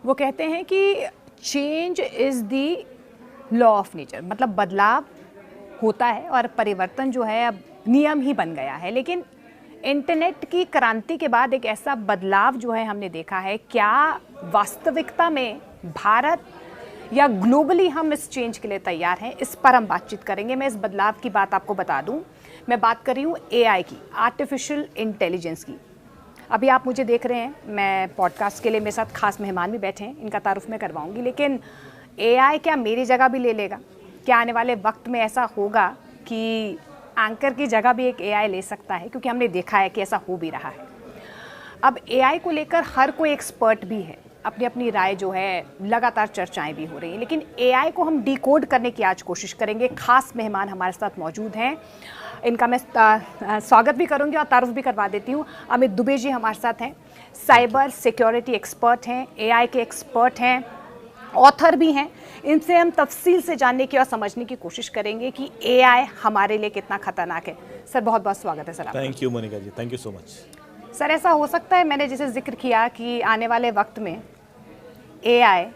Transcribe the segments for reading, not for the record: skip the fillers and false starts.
वो कहते हैं कि change is the law of nature, मतलब बदलाव होता है और परिवर्तन जो है अब नियम ही बन गया है। लेकिन इंटरनेट की क्रांति के बाद एक ऐसा बदलाव जो है हमने देखा है, क्या वास्तविकता में भारत या ग्लोबली हम इस चेंज के लिए तैयार हैं? इस पर हम बातचीत करेंगे। मैं इस बदलाव की बात आपको बता दूं, मैं बात कर रही हूँ एआई की, आर्टिफिशियल इंटेलिजेंस की। अभी आप मुझे देख रहे हैं, मैं पॉडकास्ट के लिए मेरे साथ खास मेहमान भी बैठे हैं, इनका तारुफ मैं करवाऊंगी। लेकिन एआई क्या मेरी जगह भी ले लेगा? क्या आने वाले वक्त में ऐसा होगा कि एंकर की जगह भी एक एआई ले सकता है? क्योंकि हमने देखा है कि ऐसा हो भी रहा है। अब एआई को लेकर हर कोई एक्सपर्ट भी है, अपनी अपनी राय जो है, लगातार चर्चाएं भी हो रही हैं। लेकिन एआई को हम डिकोड करने की आज कोशिश करेंगे। खास मेहमान हमारे साथ मौजूद हैं, इनका मैं स्वागत भी करूंगी और तारुफ भी करवा देती हूँ। अमित दुबे जी हमारे साथ हैं, साइबर सिक्योरिटी एक्सपर्ट हैं, एआई के एक्सपर्ट हैं, ऑथर भी हैं। इनसे हम तफसील से जानने की और समझने की कोशिश करेंगे कि एआई हमारे लिए कितना खतरनाक है। सर बहुत बहुत स्वागत है सर आपका। Thank you Monika ji, thank you so much. Sir ऐसा हो सकता है, मैंने जैसे जिक्र किया कि आने वाले वक्त में एआई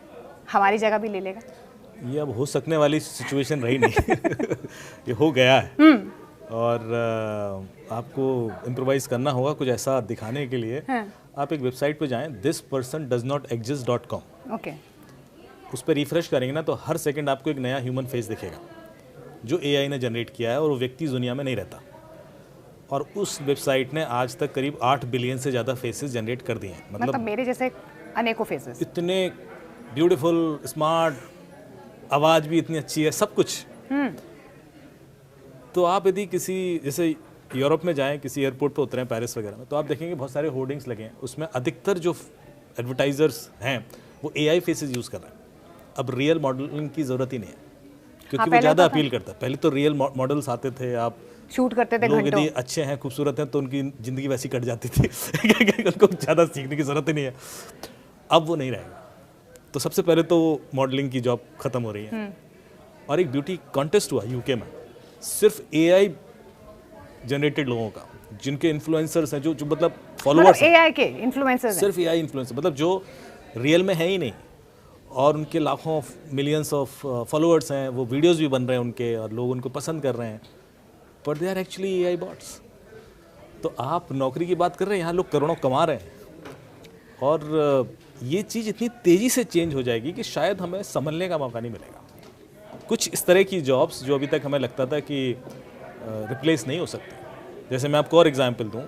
हमारी जगह भी ले लेगा? ये अब हो सकने वाली सिचुएशन रही नहीं ये हो गया है और आपको इम्प्रोवाइज करना होगा कुछ ऐसा दिखाने के लिए। आप एक वेबसाइट पे जाएं, thispersondoesnotexist.com। ओके, उस पर रिफ्रेश करेंगे ना तो हर सेकंड आपको एक नया ह्यूमन फेस दिखेगा जो एआई ने जनरेट किया है, और वो व्यक्ति दुनिया में नहीं रहता। और उस वेबसाइट ने आज तक करीब 8 बिलियन से ज़्यादा फेसेस जनरेट कर दिए हैं। मतलब मेरे जैसे अनेकों फेसेस, इतने ब्यूटीफुल, स्मार्ट, आवाज़ भी इतनी अच्छी है, सब कुछ। तो आप यदि किसी जैसे यूरोप में जाएं, किसी एयरपोर्ट पे उतरें पेरिस वगैरह में, तो आप देखेंगे बहुत सारे होर्डिंग्स लगे हैं, उसमें अधिकतर जो एडवर्टाइजर्स हैं वो एआई फेसेस यूज़ कर रहे हैं। अब रियल मॉडलिंग की ज़रूरत ही नहीं है, क्योंकि वो ज़्यादा अपील करता है। पहले तो रियल मॉडल्स आते थे, आप शूट करते थे, लोग यदि अच्छे हैं, खूबसूरत हैं, तो उनकी ज़िंदगी वैसी कट जाती थी उनको ज़्यादा सीखने की ज़रूरत ही नहीं है। अब वो नहीं रहेगा। तो सबसे पहले तो मॉडलिंग की जॉब ख़त्म हो रही है। और एक ब्यूटी कॉन्टेस्ट हुआ यूके में, सिर्फ एआई जनरेटेड लोगों का, जिनके इन्फ्लुएंसर्स हैं, जो मतलब फॉलोअर्स हैं, एआई के इन्फ्लुएंसर्स, सिर्फ एआई इन्फ्लुएंसर, मतलब जो रियल में है ही नहीं, और उनके लाखों मिलियंस ऑफ फॉलोअर्स हैं, वो वीडियोस भी बन रहे हैं उनके और लोग उनको पसंद कर रहे हैं, but they are actually AI bots. तो आप नौकरी की बात कर रहे हैं, यहाँ लोग करोड़ों कमा रहे हैं। और ये चीज़ इतनी तेज़ी से चेंज हो जाएगी कि शायद हमें संभलने का मौका नहीं मिलेगा। कुछ इस तरह की जॉब्स जो अभी तक हमें लगता था कि रिप्लेस नहीं हो सकती। जैसे मैं आपको और एग्जांपल दूं,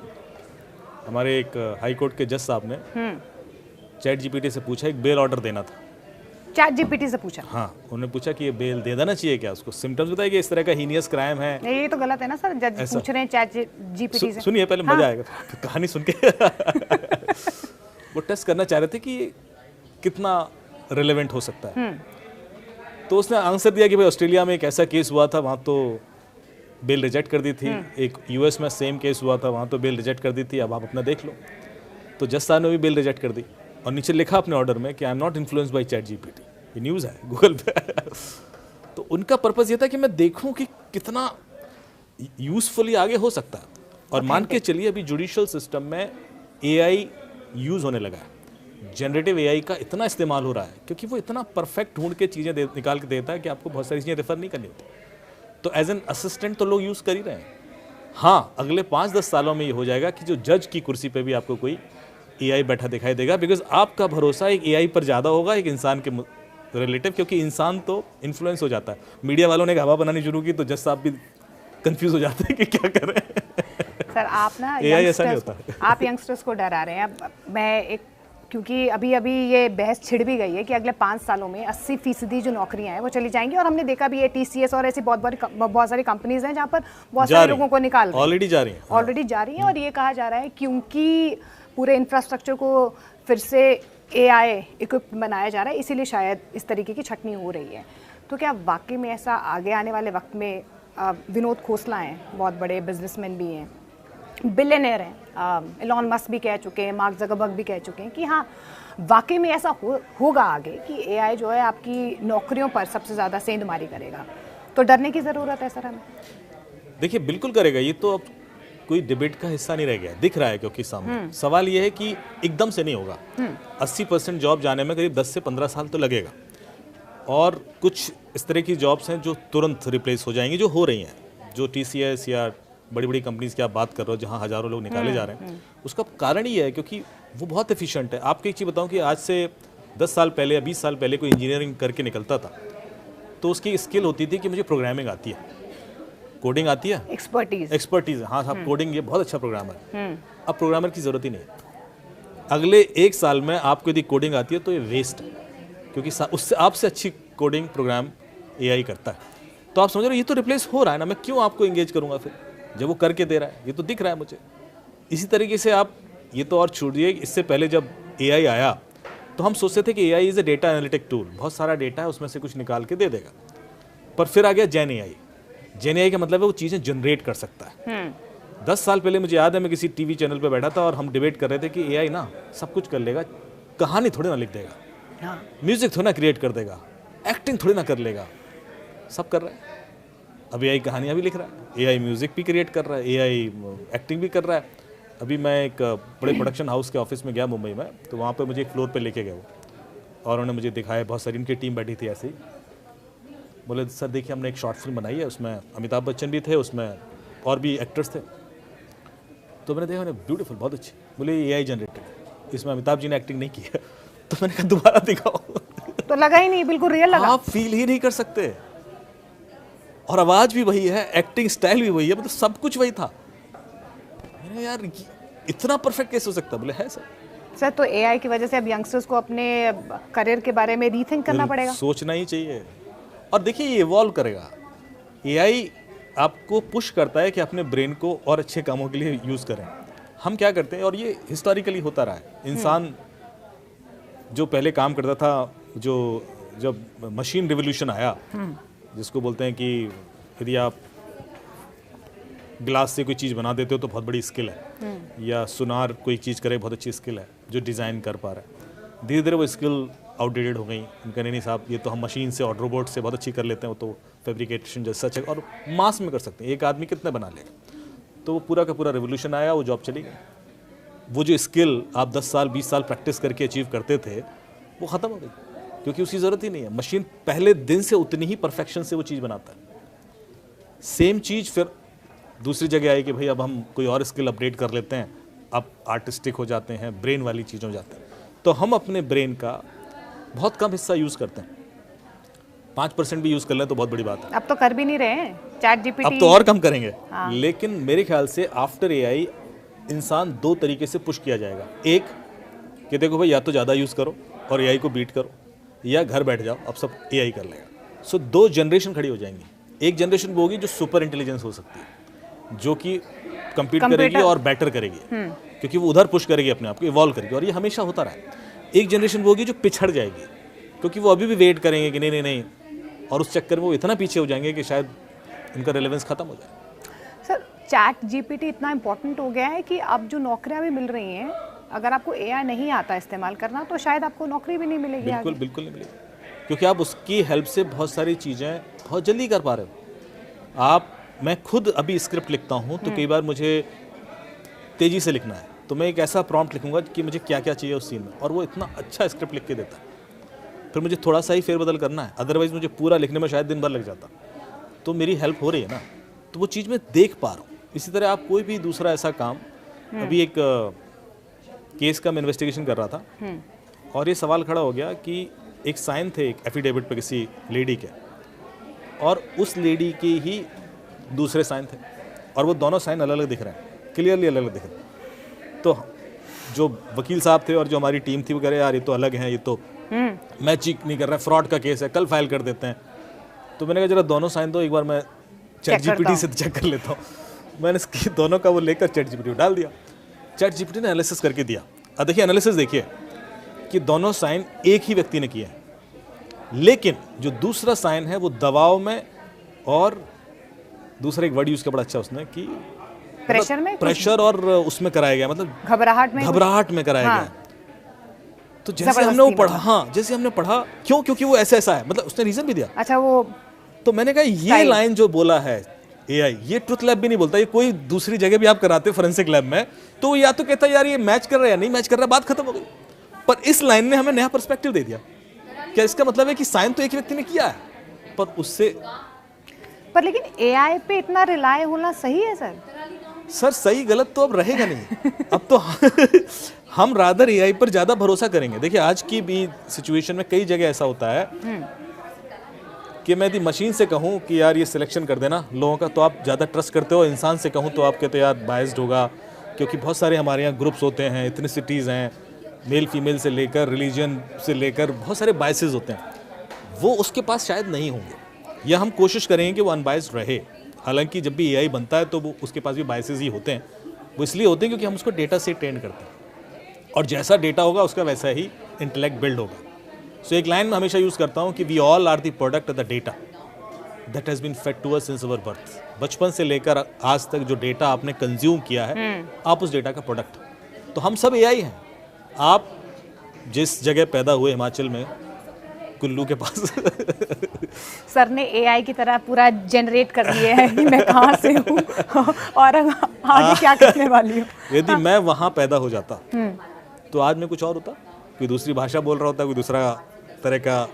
हमारे एक हाई कोर्ट के जज साहब ने चैट जीपीटी से पूछा, एक बेल ऑर्डर देना था। चैट जीपीटी से पूछा? हाँ, उन्होंने पूछा कि ये बेल दे देना चाहिए क्या, उसको सिम्टम्स बताए कि इस तरह का हीनियस क्राइम है। ये तो गलत है ना सर, जज पूछ रहे हैं चैट जीपीटी से। सुनिए पहले, मजा आएगा कहानी सुन के वो टेस्ट करना चाह रहे थे कि कितना रिलेवेंट हो सकता है। तो उसने आंसर दिया कि भाई ऑस्ट्रेलिया में एक ऐसा केस हुआ था, वहाँ तो बेल रिजेक्ट कर दी थी। एक यूएस में सेम केस हुआ था, वहाँ तो बेल रिजेक्ट कर दी थी, अब आप अपना देख लो। तो जज साहब ने भी बेल रिजेक्ट कर दी और नीचे लिखा अपने ऑर्डर में कि I am not influenced by chat GPT. ये न्यूज़ है गूगल पे तो उनका पर्पज़ ये था कि मैं देखूं कि कितना यूजफुली आगे हो सकता है। और मान के चलिए अभी जुडिशियल सिस्टम में एआई यूज़ होने लगा है, जनरेटिव एआई का इतना इस्तेमाल हो रहा है, क्योंकि वो इतना परफेक्ट ढूंढ के चीज़ें निकाल के देता है कि आपको बहुत सारी चीज़ें रेफर नहीं करनी होती। तो एज एन असिस्टेंट तो लोग यूज़ कर ही रहे हैं। हाँ, अगले 5-10 सालों में ये हो जाएगा कि जो जज की कुर्सी पे भी आपको कोई एआई बैठा दिखाई देगा, बिकॉज आपका भरोसा एक एआई पर ज़्यादा होगा एक इंसान के रिलेटिव, क्योंकि इंसान तो इन्फ्लुएंस हो जाता है। मीडिया वालों ने हवा बनानी शुरू की तो जज साहब भी कंफ्यूज हो जाते हैं कि क्या कर रहे हैं। सर आप ना एआई ऐसा नहीं होता आप यंगस्टर्स को डरा रहे हैं। अब मैं एक, क्योंकि अभी ये बहस छिड़ भी गई है कि अगले 5 सालों में 80% जो नौकरियां हैं वो चली जाएंगी। और हमने देखा भी है टीसीएस और ऐसी बहुत सारी कंपनीज हैं जहां पर बहुत सारे लोगों को निकाल रहे हैं, ऑलरेडी जा रही हैं। और ये कहा जा रहा है क्योंकि पूरे इंफ्रास्ट्रक्चर को फिर से एआई इक्विप्ड बनाया जा रहा है, इसीलिए शायद इस तरीके की छटनी हो रही है। तो क्या वाकई में ऐसा आगे आने वाले वक्त में, विनोद खोसला हैं, बहुत बड़े बिजनेसमैन भी हैं, बिलियनर हैं, एलॉन मस्क भी कह चुके हैं, मार्क ज़करबर्ग भी कह चुके हैं कि हाँ वाकई में ऐसा होगा आगे कि एआई जो है आपकी नौकरियों पर सबसे ज़्यादा सेंधमारी करेगा। तो डरने की ज़रूरत है सर हमें? देखिए बिल्कुल करेगा। ये तो अब कोई डिबेट का हिस्सा नहीं रह गया, दिख रहा है क्योंकि सामने। सवाल यह है कि एकदम से नहीं होगा। 80% जॉब जाने में करीब 10 से 15 साल तो लगेगा, और कुछ इस तरह की जॉब्स हैं जो तुरंत रिप्लेस हो जाएंगी, जो हो रही हैं, जो TCS या बड़ी बड़ी कंपनीज की आप बात कर रहे हो जहाँ हज़ारों लोग निकाले जा रहे हैं। उसका कारण ये है क्योंकि वो बहुत एफिशिएंट है। आपको एक चीज़ बताऊँ कि आज से 10 साल पहले या 20 साल पहले कोई इंजीनियरिंग करके निकलता था तो उसकी स्किल होती थी कि मुझे प्रोग्रामिंग आती है, कोडिंग आती है, एक्सपर्टीज, हाँ साहब कोडिंग ये बहुत अच्छा प्रोग्रामर है। अब प्रोग्रामर की ज़रूरत ही नहीं है। अगले 1 साल में आपको यदि कोडिंग आती है तो ये वेस्ट है, क्योंकि उससे आपसे अच्छी कोडिंग प्रोग्राम AI करता है। तो आप समझ रहे हो ये तो रिप्लेस हो रहा है ना, मैं क्यों आपको एंगेज करूंगा फिर जब वो करके दे रहा है, ये तो दिख रहा है मुझे। इसी तरीके से आप ये तो और छोड़िए, इससे पहले जब AI आया तो हम सोचते थे कि AI is a data analytic tool, बहुत सारा डेटा है उसमें से कुछ निकाल के दे देगा। पर फिर आ गया जेन AI का मतलब है वो चीज़ें जनरेट कर सकता है। 10 साल पहले मुझे याद है मैं किसी टीवी चैनल पर बैठा था और हम डिबेट कर रहे थे कि AI ना सब कुछ कर लेगा, कहानी थोड़ी ना लिख देगा, म्यूजिक थोड़ी ना क्रिएट कर देगा, एक्टिंग थोड़ी ना कर लेगा, सब कर रहा है। अब AI कहानियाँ भी लिख रहा है, AI म्यूजिक भी क्रिएट कर रहा है, AI एक्टिंग भी कर रहा है। अभी मैं एक बड़े प्रोडक्शन हाउस के ऑफिस में गया मुंबई में, तो वहाँ पे मुझे एक फ्लोर पे लेके गए वो, और उन्होंने मुझे दिखाया, बहुत सारी उनकी टीम बैठी थी ऐसे ही। बोले सर देखिए हमने एक शॉर्ट फिल्म बनाई है, उसमें अमिताभ बच्चन भी थे, उसमें और भी एक्टर्स थे। तो मैंने देखा, मैंने ब्यूटीफुल, बहुत अच्छी। बोले AI जनरेटेड, इसमें अमिताभ जी ने एक्टिंग नहीं की है। तो मैंने कहा दोबारा दिखाओ। तो लगा ही नहीं, बिल्कुल रियल लगा। आप फील ही नहीं कर सकते, और आवाज भी वही है, एक्टिंग स्टाइल भी वही है, मतलब सब कुछ वही था। मैंने यार इतना परफेक्ट कैसे हो सकता? बोले है सर। तो AI की वजह से अब यंगस्टर्स को अपने करियर के बारे में रीथिंक करना पड़ेगा, सोचना ही चाहिए। और देखिए ये इवॉल्व करेगा। AI आपको पुश करता है कि अपने ब्रेन को और अच्छे कामों के लिए यूज करें। हम क्या करते हैं, और ये हिस्टोरिकली होता रहा है, इंसान जो पहले काम करता था, जो जब मशीन रिवोल्यूशन आया, जिसको बोलते हैं कि यदि आप ग्लास से कोई चीज़ बना देते हो तो बहुत बड़ी स्किल है, या सुनार कोई चीज़ करे बहुत अच्छी स्किल है, जो डिज़ाइन कर पा रहा है। धीरे धीरे वो स्किल आउटडेटेड हो गई, उनका नहीं साहब ये तो हम मशीन से और रोबोट से बहुत अच्छी कर लेते हैं, वो तो फैब्रिकेशन जैसा अच्छा और मास में कर सकते हैं, एक आदमी कितने बना लेगा। तो वो पूरा का पूरा रिवोल्यूशन आया, वो जॉब चली गई। वो जो स्किल आप 10 साल 20 साल प्रैक्टिस करके अचीव करते थे वो ख़त्म हो गई, क्योंकि उसकी ज़रूरत ही नहीं है। मशीन पहले दिन से उतनी ही परफेक्शन से वो चीज़ बनाता है। सेम चीज़ फिर दूसरी जगह आई कि भाई अब हम कोई और स्किल अपडेट कर लेते हैं, अब आर्टिस्टिक हो जाते हैं, ब्रेन वाली चीज़ हो जाते हैं। तो हम अपने ब्रेन का बहुत कम हिस्सा यूज़ करते हैं, 5% भी यूज़ कर लें तो बहुत बड़ी बात है। अब तो कर भी नहीं रहे हैं, चैट GPT अब तो और कम करेंगे। लेकिन मेरे ख्याल से आफ्टर AI इंसान 2 तरीके से पुश किया जाएगा। एक कि देखो भाई या तो ज़्यादा यूज़ करो और AI को बीट करो, या घर बैठ जाओ अब सब AI कर लेगा। सो 2 जनरेशन खड़ी हो जाएंगी। एक जनरेशन वो होगी जो सुपर इंटेलिजेंस हो सकती है, जो कि कम्पीट करेगी और बेटर करेगी, क्योंकि वो उधर पुश करेगी अपने आप को, इवॉल्व करेगी, और ये हमेशा होता रहा है। एक जनरेशन वो होगी जो पिछड़ जाएगी, क्योंकि वो अभी भी वेट करेंगे कि नहीं, और उस चक्कर में वो इतना पीछे हो जाएंगे कि शायद उनका रेलेवेंस खत्म हो जाए। सर चैट GPT इतना इम्पोर्टेंट हो गया है कि अब जो नौकरियां भी मिल रही हैं, अगर आपको AI नहीं आता इस्तेमाल करना तो शायद आपको नौकरी भी नहीं मिलेगी। बिल्कुल नहीं मिलेगी, क्योंकि आप उसकी हेल्प से बहुत सारी चीज़ें बहुत जल्दी कर पा रहे हो। मैं खुद अभी स्क्रिप्ट लिखता हूँ तो कई बार मुझे तेज़ी से लिखना है, तो मैं एक ऐसा प्रॉम्प्ट लिखूंगा कि मुझे क्या क्या चाहिए उस सीन में, और वो इतना अच्छा स्क्रिप्ट लिख के देता है। फिर मुझे थोड़ा सा ही फेरबदल करना है, अदरवाइज़ मुझे पूरा लिखने में शायद दिन भर लग जाता। तो मेरी हेल्प हो रही है ना, तो वो चीज़ मैं देख पा रहा हूँ। इसी तरह आप कोई भी दूसरा ऐसा काम, अभी एक केस का मैं इन्वेस्टिगेशन कर रहा था, और ये सवाल खड़ा हो गया कि एक साइन थे एक एफिडेविट पे किसी लेडी के, और उस लेडी के ही दूसरे साइन थे, और वो दोनों साइन अलग अलग दिख रहे हैं, क्लियरली अलग अलग दिख रहे हैं। तो जो वकील साहब थे और जो हमारी टीम थी वो कह रहे यार ये तो अलग हैं, ये तो मैच नहीं कर रहा है, फ्रॉड का केस है, कल फाइल कर देते हैं। तो मैंने कहा जरा दोनों साइन दो, एक बार मैं चैट GPT से चेक कर लेता हूँ। मैंने इसकी दोनों का वो लेकर चैट GPT डाल दिया, चैट GPT ने एनालिसिस करके दिया। अब देखिए एनालिसिस देखिए कि दोनों साइन एक ही व्यक्ति ने किए हैं, लेकिन जो दूसरा साइन है वो दबाव में, और दूसरा एक वर्ड यूज किया बड़ा अच्छा उसने कि प्रेशर और उसमें कराया गया, मतलब घबराहट में कराया गया। तो जैसे हमने वो पढ़ा, जैसे हमने पढ़ा, क्योंकि वो ऐसा है, मतलब उसने रीजन भी दिया। अच्छा वो तो मैंने कहा ये लाइन जो बोला है एआई, ये ट्रुथ लैब भी नहीं बोलता, ये कोई दूसरी जगह भी आप कराते फोरेंसिक लैब में तो वो या तो कहता है यार ये मैच कर रहा है या नहीं मैच कर रहा है, बात खत्म हो गई। पर इस लाइन ने हमें नया पर्सपेक्टिव दे दिया। क्या इसका मतलब है कि साइन तो एक व्यक्ति ने किया है, पर उससे पर लेकिन एआई पे इतना रिलाय होना सही है सर? सर सही गलत तो अब रहेगा नहीं। अब तो हम रादर एआई पर ज्यादा भरोसा करेंगे। देखिए आज की भी सिचुएशन में कई जगह ऐसा होता है कि मैं यदि मशीन से कहूँ कि यार ये सिलेक्शन कर देना लोगों का, तो आप ज़्यादा ट्रस्ट करते हो। इंसान से कहूँ तो आप कहते हो यार बायस्ड होगा, क्योंकि बहुत सारे हमारे यहाँ ग्रुप्स होते हैं, इथनिसिटीज़ हैं, मेल फीमेल से लेकर रिलीजन से लेकर बहुत सारे बायसेस होते हैं, वो उसके पास शायद नहीं होंगे, या हम कोशिश करेंगे कि वो अनबायस्ड रहे। हालांकि जब भी एआई बनता है तो वो उसके पास भी बायसेस ही होते हैं। वो इसलिए होते हैं क्योंकि हम उसको डेटा से ट्रेन करते हैं, और जैसा डेटा होगा उसका वैसा ही इंटेलेक्ट बिल्ड होगा। सो एक लाइन मैं हमेशा यूज़ करता हूँ कि we all are the product of the data that has been fed to us since our birth. बचपन से लेकर आज तक जो डेटा आपने कंज्यूम किया है, आप उस डेटा का प्रोडक्ट। तो हम सब एआई हैं। आप जिस जगह पैदा हुए हिमाचल में कुल्लू के पास सर ने एआई की तरह पूरा जनरेट कर दिए है कि मैं कहाँ से हूँ और आगे क्या करने वाली हूँ। यदि मैं वहाँ पैदा हो जाता तो आज मैं कुछ और होता, कोई दूसरी भाषा बोल रहा होता, कोई दूसरा तरह का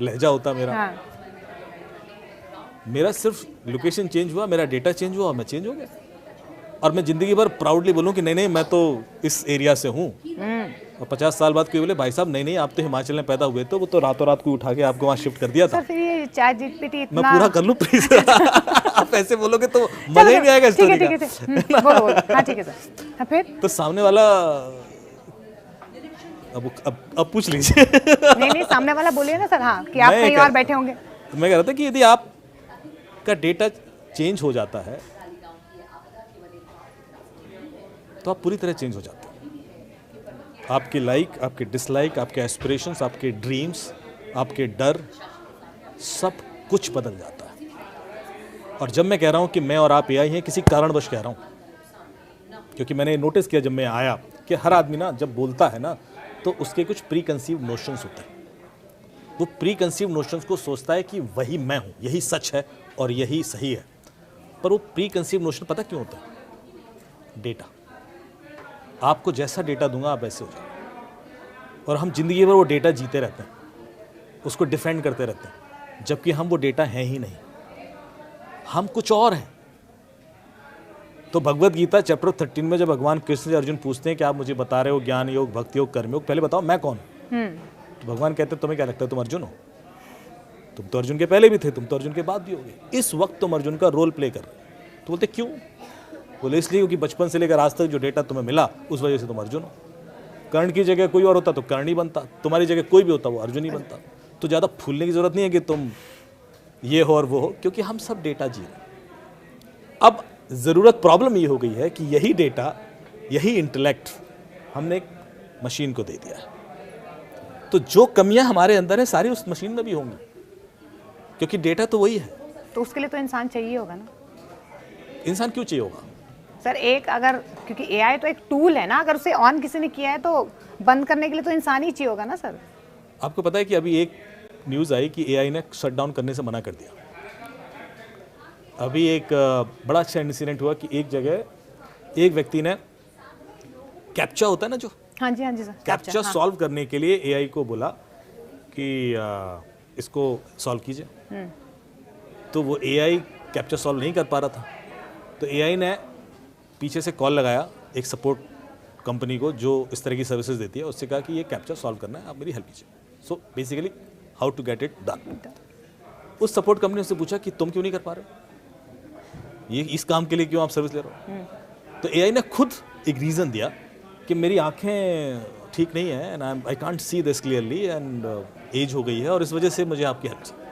लहजा होता मेरा। हाँ। मेरा सिर्फ लोकेशन चेंज हुआ, मेरा डेटा चेंज हुआ और मैं चेंज हो गया। और मैं जिंदगी भर प्राउडली बोलूँ कि नहीं नहीं मैं तो इस एरिया से हूँ। और 50 साल बाद कोई बोले भाई साहब नहीं नहीं आप तो हिमाचल में पैदा हुए, तो वो तो रातों रात को उठा के आपको वहाँ शिफ्ट कर दिया था। सर फिर ये चैट जीपीटी इतना मैं पूरा कर लूँ प्लीज। आप ऐसे बोलोगे तो मजा ही नहीं आएगा स्टोरी का। ठीक है बोलो हाँ ठीक है सर। हाँ फिर तो सामने वाला अब पूछ लीजिए। नहीं सामने वाला बोलिए ना सर। हाँ कि आप कहीं और बैठे होंगे। तो मैं कह रहा था कि यदि आप का डेटा चेंज हो जाता है तो आप पूरी तरह चेंज हो जाते हैं। आपकी लाइक, आपके डिसलाइक, आपके एस्पिरेशंस, आपके ड्रीम्स, आपके डर, सब कुछ बदल जाता है। और जब मैं कह रहा हूं कि मैं और आप एआई हैं, किसी कारणवश कह रहा हूं, क्योंकि मैंने नोटिस किया जब मैं आया कि हर आदमी ना जब बोलता है ना तो उसके कुछ प्री कंसीव नोशंस होते हैं। वो प्री कंसीव नोशंस को सोचता है कि वही मैं हूं, यही सच है और यही सही है। पर वो प्री कंसीव नोशन पता क्यों होता है? डेटा। आपको जैसा डेटा दूंगा आप वैसे हो जाओ। और हम जिंदगी भर वो डेटा जीते रहते हैं, उसको डिफेंड करते रहते हैं, जबकि हम वो डेटा हैं ही नहीं, हम कुछ और हैं। तो भगवत गीता चैप्टर 13 में जब भगवान कृष्ण से अर्जुन पूछते हैं कि आप मुझे बता रहे हो ज्ञान योग, भक्ति योग, कर्म योग, पहले बताओ मैं कौन हूं? तो भगवान कहते हैं तुम्हें क्या लगता है तुम अर्जुन हो? तुम तो अर्जुन के पहले भी थे, तुम तो अर्जुन के बाद भी होगे। इस वक्त तुम अर्जुन का रोल प्ले कर रहे हो। तो बोलते क्यों? बोले इसलिए क्योंकि बचपन से लेकर आज तक जो डेटा तुम्हें मिला उस वजह से तुम अर्जुन हो। कर्ण की जगह कोई और होता तो कर्ण ही बनता, तुम्हारी जगह कोई भी होता वो अर्जुन ही बनता। तो ज़्यादा फूलने की जरूरत नहीं है कि तुम ये हो और वो हो, क्योंकि हम सब डेटा जी रहे। अब ज़रूरत प्रॉब्लम ये हो गई है कि यही डेटा, यही इंटेलेक्ट हमने एक मशीन को दे दिया है। तो जो कमियां हमारे अंदर है सारी उस मशीन में भी होंगी, क्योंकि डेटा तो वही है। तो उसके लिए तो इंसान चाहिए होगा ना। इंसान क्यों चाहिए होगा सर? एक अगर, क्योंकि एआई तो एक टूल है ना, अगर उसे ऑन किसी ने किया है तो बंद करने के लिए तो इंसान ही चाहिए होगा ना सर। आपको पता है कि अभी एक न्यूज़ आई कि एआई ने शटडाउन करने से मना कर दिया। अभी एक बड़ा अच्छा इंसिडेंट हुआ कि एक जगह एक व्यक्ति ने कैप्चा होता है ना जो, हाँ जी सर, कैप्चा सॉल्व करने के लिए एआई को बोला कि इसको सॉल्व कीजिए। तो वो एआई कैप्चा सॉल्व नहीं कर पा रहा था, तो एआई ने पीछे से कॉल लगाया एक सपोर्ट कंपनी को जो इस तरह की सर्विसेज देती है, उससे कहा कि ये कैप्चा सॉल्व करना है, आप मेरी हेल्प कीजिए। So basically how to get it done. उस सपोर्ट कंपनी से पूछा कि तुम क्यों नहीं कर पा रहे हो, ये इस काम के लिए क्यों आप सर्विस ले रहे हो? तो एआई ने खुद एक रीज़न दिया कि मेरी आंखें ठीक नहीं है and I can't see this clearly and age हो गई है और इस वजह से मुझे आपकी हेल्प चाहिए।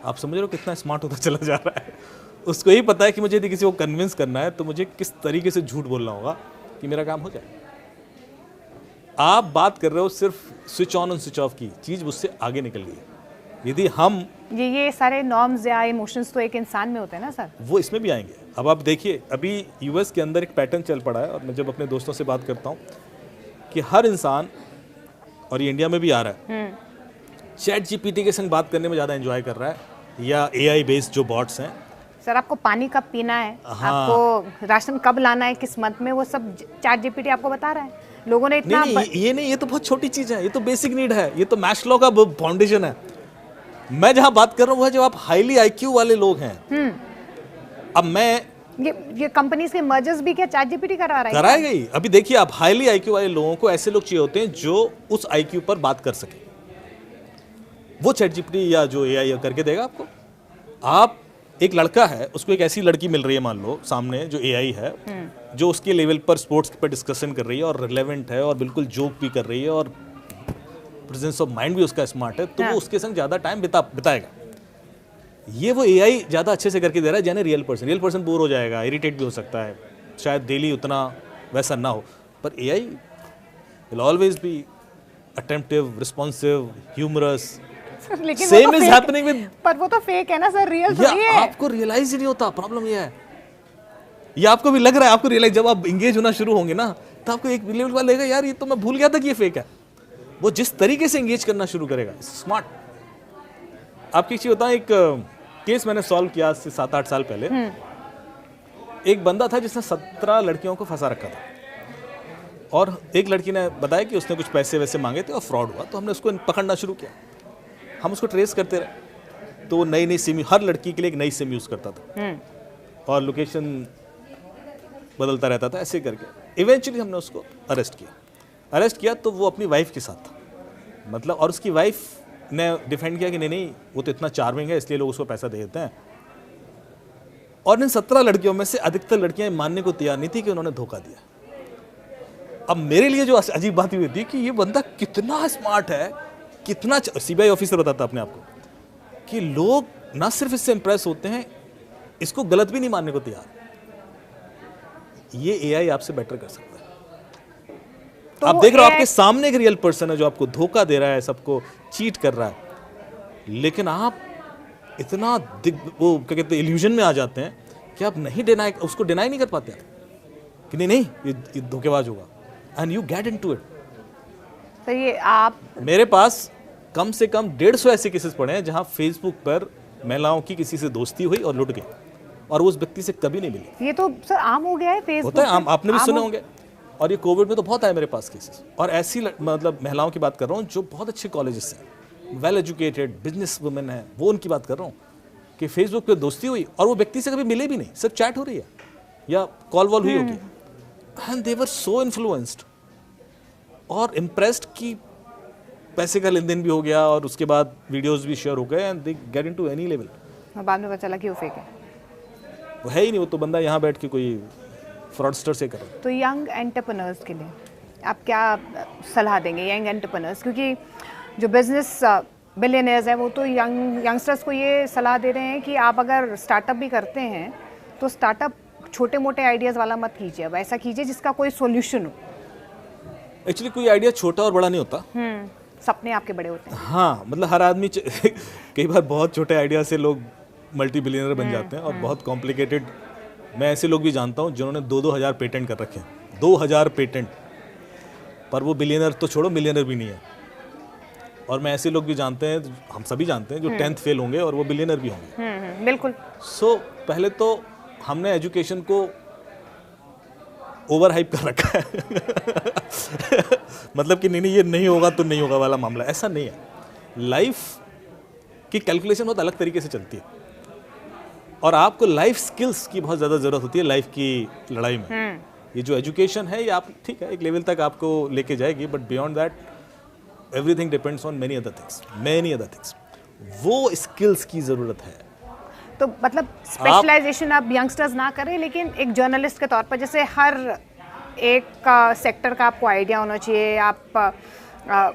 आप समझ रहे हो कितना स्मार्ट होता चला जा रहा है। उसको यही पता है कि मुझे यदि किसी को कन्विंस करना है तो मुझे किस तरीके से झूठ बोलना होगा कि मेरा काम हो जाए। आप बात कर रहे हो सिर्फ स्विच ऑन और स्विच ऑफ की, चीज़ उससे आगे निकल गई। यदि हम ये सारे नॉर्म्स या इमोशंस तो एक इंसान में होते हैं ना सर, वो इसमें भी आएंगे। अब आप देखिए अभी यूएस के अंदर एक पैटर्न चल पड़ा है, और मैं जब अपने दोस्तों से बात करता हूँ कि हर इंसान, और ये इंडिया में भी आ रहा है, चैट जीपीटी के संग बात करने में ज़्यादा एंजॉय कर रहा है, या एआई बेस्ड जो बॉट्स हैं सर आपको पानी कब पीना है, हाँ। आपको राशन कब लाना है, किस मंथ में, वो सब चैट जीपीटी आपको बता रहा है। लोगों ने इतना नहीं, ये तो बहुत छोटी चीज है, ये तो बेसिक नीड है, ये तो मैस्लो का फाउंडेशन है। मैं जहां बात कर रहा हूँ वो है जब आप हाईली आईक्यू वाले लोग हैं। अब मैं ये कंपनीज के मर्जर्स भी क्या चैट जीपीटी करा रहा है? कराएगा ही। अभी देखिए, आप हाईली आईक्यू वाले लोगों को ऐसे लोग चाहिए होते हैं जो उस आईक्यू पर बात कर सके। वो चैट जीपीटी या जो एआई करके देगा आपको। आप एक लड़का है, उसको एक ऐसी लड़की मिल रही है मान लो सामने जो एआई है, जो उसके लेवल पर स्पोर्ट्स पर डिस्कशन कर रही है और रिलेवेंट है और बिल्कुल जोक भी कर रही है और प्रेजेंस ऑफ माइंड भी उसका स्मार्ट है, तो वो उसके संग ज़्यादा टाइम बिताएगा। ये वो एआई ज़्यादा अच्छे से करके दे रहा है जाने रियल पर्सन बोर हो जाएगा, इरिटेट भी हो सकता है, शायद डेली उतना वैसा ना हो, पर AI will always be attentive, responsive, humorous. लेकिन सेम इज हैपनिंग विद, पर वो तो फेक है ना सर, रियल थोड़ी है। आपको रियलाइज ही नहीं होता, प्रॉब्लम ये है। ये आपको भी लग रहा है, आपको रियलाइज जब आप इंगेज होना शुरू होंगे ना, तो आपको एक लेवल पर लगेगा यार ये तो मैं भूल गया था कि ये फेक है। वो जिस तरीके से इंगेज करना शुरू करेगा, स्मार्ट। आपकी एक चीज बताऊं, एक केस मैंने सॉल्व किया आज से 7-8 साल पहले। एक बंदा था जिसने 17 लड़कियों को फंसा रखा था, और एक लड़की ने बताया कि उसने कुछ पैसे वैसे मांगे थे और फ्रॉड हुआ, तो हमने उसको पकड़ना शुरू किया। हम उसको ट्रेस करते रहे, तो वो नई सिम, हर लड़की के लिए एक नई सिम यूज़ करता था और लोकेशन बदलता रहता था, ऐसे करके इवेंचुअली हमने उसको अरेस्ट किया। तो वो अपनी वाइफ के साथ था, मतलब, और उसकी वाइफ ने डिफेंड किया कि नहीं वो तो इतना चार्मिंग है इसलिए लोग उसको पैसा दे देते हैं। और इन 17 लड़कियों में से अधिकतर लड़कियां मानने को तैयार नहीं थी कि उन्होंने धोखा दिया। अब मेरे लिए जो अजीब बात हुई थी कि ये बंदा कितना स्मार्ट है, कितना सीबीआई ऑफिसर बताता अपने आप को, कि लोग ना सिर्फ इससे इंप्रेस होते हैं, इसको गलत भी नहीं मानने को तैयार। ये एआई आपसे बेटर कर सकता है। तो आप देख रहे हो आपके सामने एक रियल पर्सन है जो आपको धोखा दे रहा है, सबको चीट कर रहा है, लेकिन आप इतना वो क्या कहते हैं, इल्यूजन में आ जाते हैं कि आप उसको डिनाई नहीं कर पाते कि नहीं ये धोखेबाज होगा, and you get into it. तो ये आप, मेरे पास कम से कम 150 ऐसे केसेस पड़े हैं जहां फेसबुक पर महिलाओं की किसी से दोस्ती हुई और लुट गई, और उस व्यक्ति से कभी नहीं मिली। ये तो सर आम हो गया है फेसबुक होता है, आपने भी सुने होंगे, और ये कोविड में तो बहुत आए मेरे पास केसेस। और ऐसी मतलब महिलाओं की बात कर रहा हूँ जो बहुत अच्छे कॉलेजेस से, वेल एजुकेटेड बिजनेस वुमेन है, वो उनकी बात कर रहा हूँ कि फेसबुक पे दोस्ती हुई और वो व्यक्ति से कभी मिले भी नहीं, सिर्फ चैट हो रही है या कॉल वॉल हुई होगी, and they were so influenced और इम्प्रेस्ड कि पैसे का लेन देन भी हो गया और उसके बाद वीडियोस भी शेयर हो गए, and they get into any level. बाद में पता चला कि वो फेक है। वो है ही नहीं, वो तो बंदा यहाँ बैठ के कोई फ्रॉडस्टर से करे। तो यंग एंटरप्रेन्योर्स के लिए आप क्या सलाह देंगे, यंग एंटरप्रेन्योर्स, क्योंकि जो बिजनेस बिलियनियर्स है वो तो यंगस्टर्स को ये सलाह दे रहे हैं कि आप अगर स्टार्टअप भी करते हैं तो स्टार्टअप छोटे मोटे आइडियाज़ वाला मत कीजिए, अब ऐसा कीजिए जिसका कोई सोल्यूशन हो। एक्चुअली कोई आइडिया छोटा और बड़ा नहीं होता, सपने आपके बड़े होते हैं। हाँ, मतलब हर आदमी कई बार बहुत छोटे आइडिया से लोग मल्टी बिलियनर बन जाते हैं, और बहुत कॉम्प्लिकेटेड, मैं ऐसे लोग भी जानता हूँ जिन्होंने 2-2 हज़ार पेटेंट कर रखे हैं, 2000 पेटेंट, पर वो बिलियनर तो छोड़ो मिलियनर भी नहीं है। और मैं ऐसे लोग भी जानते हैं, हम सभी जानते हैं, जो 10th फेल होंगे और वो बिलियनर भी होंगे। बिल्कुल। सो पहले तो हमने एजुकेशन को ओवर हाइप कर रखा है मतलब कि नहीं ये नहीं होगा तो नहीं होगा वाला मामला, ऐसा नहीं है। लाइफ की कैलकुलेशन बहुत अलग तरीके से चलती है, और आपको लाइफ स्किल्स की बहुत ज़्यादा ज़रूरत होती है लाइफ की लड़ाई में। ये जो एजुकेशन है ये आप ठीक है एक लेवल तक आपको लेके जाएगी, but beyond that everything depends on many other things. वो स्किल्स की ज़रूरत है। तो मतलब स्पेशलाइजेशन आप यंगस्टर्स ना करें, लेकिन एक जर्नलिस्ट के तौर पर जैसे हर एक सेक्टर का आपको आइडिया होना चाहिए, आप